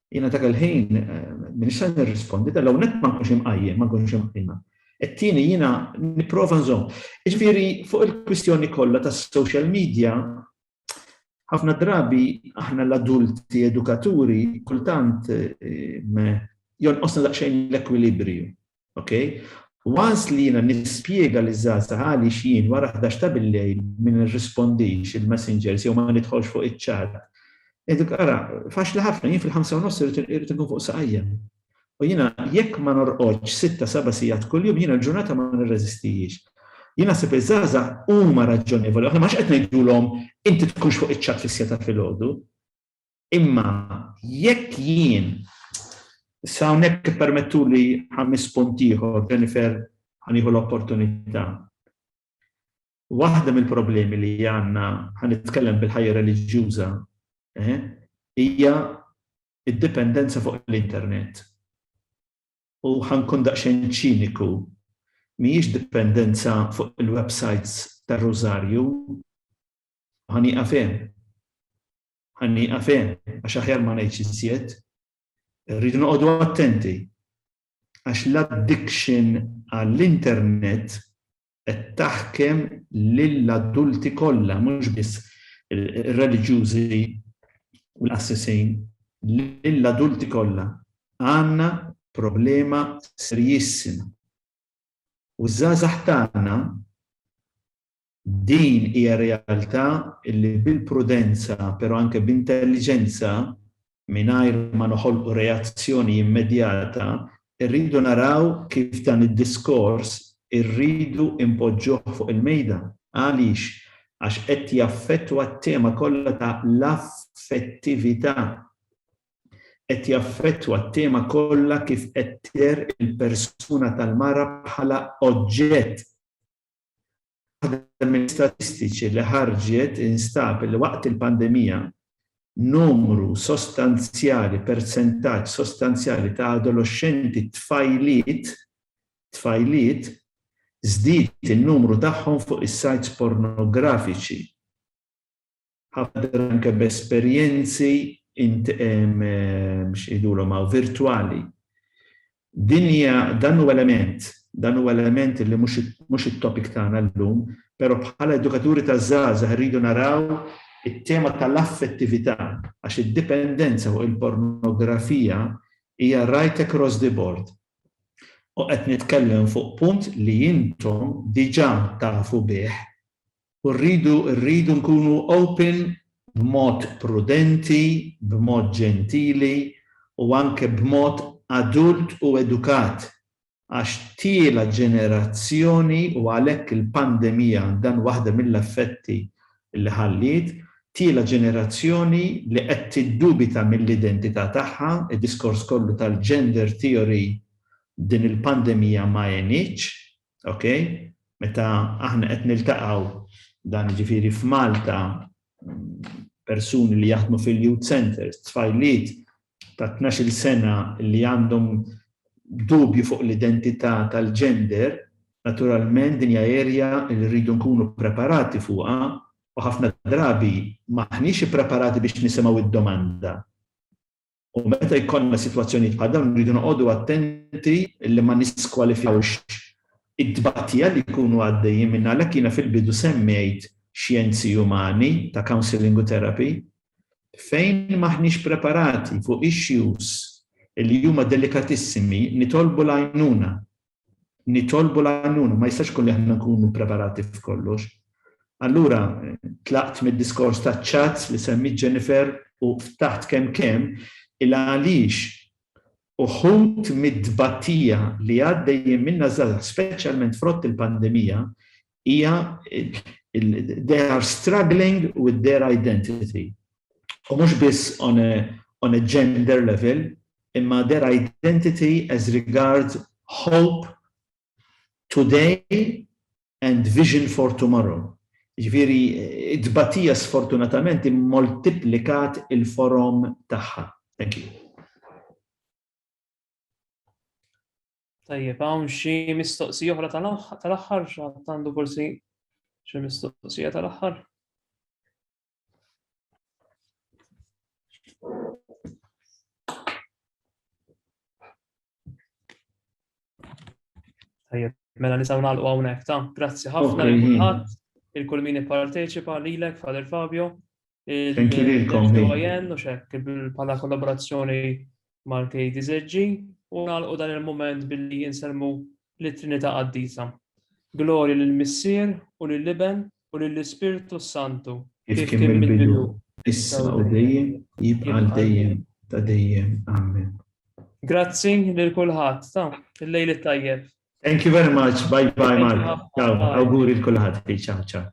jiena dak il-ħin minix se nirrispondi, tal net ma nkunx imqajjem, ma nkunx imqajma. Et-tieni jiena nipprova nżomm. Jiġifieri fuq il-kwistjoni kollha tas-social media, ħafna drabi aħna l-adulti edukaturi kultant jonqosna daqsxejn l-ekwilibrju. Okay? Once li jiena nispjega li żgħażagħ għaliex jien wara 11 ta' bil-lejl min nirrispondix il-messengers jew ma nidħolx fuq iċ-chat. Eduk ara, faċli ħafna jien fil-5:30 irid inkun fuq saqajja. U jiena jekk ma norqodx 6-7 sigħat kuljum jiena l-ġurnata ma nirreżistix. Jiena naħseb iż-żgħażagħ huma raġonevoli, aħna m'għandx qed ngħidulhom inti tkunx fuq iċ-chat fis-sieta filgħodu. Imma jekk jien sa hawnhekk ippermettuli 5 punt ieħor, Jennifer ħanieħu l-opportunità. Waħda mill-problemi li għandna ħanitkellem bil-ħajja reliġjuża hija id-dipendenza fuq l-internet. U ħankun daqsxejn ċiniku, mhijiex dipendenza fuq il-websites tar-Rożarju, ħanieqaf hemm għax aħjar ma ngħidx iżjed. Rridu noqogħdu attenti għax l-addiction għall-internet qed taħkem lill-adulti kollha, mhux biss ir-reliġjużi u l-assessin, lill-adulti kollha. Għandna problema serjissima. U żgħażagħ tagħna din hija realtà li bil-prudenza, però anke b'intelliġenza mingħajr ma noħolqu reazzjoni immedjata, irridu naraw kif dan id-diskors irridu impoġġuh fuq il-mejda. Għaliex? Għax qed jaffettwa t-tema kollha ta' l-affettività. Qed jaffettwa t-tema kollha kif qed ter il-persuna tal-mara bħala oġġett. Waħda mill-istatistiċi li ħarġet instab li waqt il-pandemija numru sostanzjali, percentaġġ sostanzjali ta' adolescenti tfajliet żdied in-numru tagħhom fuq is-sites pornografiċi. Ħafna anke b'esperjenzi biex jgħidulhom virtwali. Dan huwa element li mhux it-topic tagħna llum, però bħala edukaturi taż-żgħażagħ irridu naraw it-tema tal-affettività għax id-dipendenza fuq il-pornografija hija right across the board. U qed nitkellem fuq punt li intom diġà tafu bih u rridu nkunu open b'mod prudenti, b'mod ġentili u anke b'mod adult u edukat. Għax tiela ġenerazzjoni u għalhekk il-pandemija dan waħda mill-effetti li ħallit, tiela ġenerazzjoni li qed tiddubita mill-identità tagħha, id-diskors kollu tal-gender theory din il-pandemija ma jenitx, okay? Meta aħna qed niltaqgħu dan ġifieri f'Malta persuni li jaħdmu fil-youth centers, tfajliet ta' 12 sena li għandhom dubju fuq l-identità tal-gender, naturalment din hija erja li rridu nkunu preparati fuqha u ħafna drabi maħniex ippreparati biex nisimgħu id-domanda. U meta jkollna sitwazzjonijiet bħal dawn rridu noqogħdu attenti li ma niskwalifjawx id-dbattija li jkunu għaddejjin minn għalhekk jiena fil-bidu semmejt xjenzi umani ta' counseling u therapy fejn maħniex preparati fuq issues li huma delikatissimi nitolbu l-għajnuna. nitolbu l-għannuna, ma jistax kun li ħna nkunu preparati f'kollox. Allura, tlaqt mid-diskors ta' ċats li semmi Jennifer u ftaħt kemm il-għaliex uħut mid-dbattija li għaddejjin minna żgħażagħ, speċjalment frott il-pandemija, hija they are struggling with their identity. U mhux biss on a gender level, imma their identity as regards hope today and vision for tomorrow. Ġifieri, id-dbattija sfortunatament immultiplikat il-forom tagħha. Thank you. Tajjeb, hawn xi mistoqsija oħra tal-aħħar, għandu forsi xi mistoqsija tal-aħħar? Tajjeb, mela nistgħu nagħlqu hawnhekk ta'. Grazzi ħafna lil kulħadd, il-kull min ipparteċipa lilek, Father Fabio. Thank you lilkom. U xekk bħala kollaborazzjoni mal-KDZG u nagħlqu dan il-mument billi jinselmu lit-Trinità Qaddisa. Glorja lill-Missier u lill-Iben u lill-Ispirtu Santu. Kif kien mill-bidu, issa u dejjem, jibqa' dejjem ta' dejjem. Amen. Grazzi lil kulħadd ta' il-lejl it-tajjeb. Thank you very much. Bye bye, Mark. Ciao. Auguri l-kulħadd. Ciao, ciao.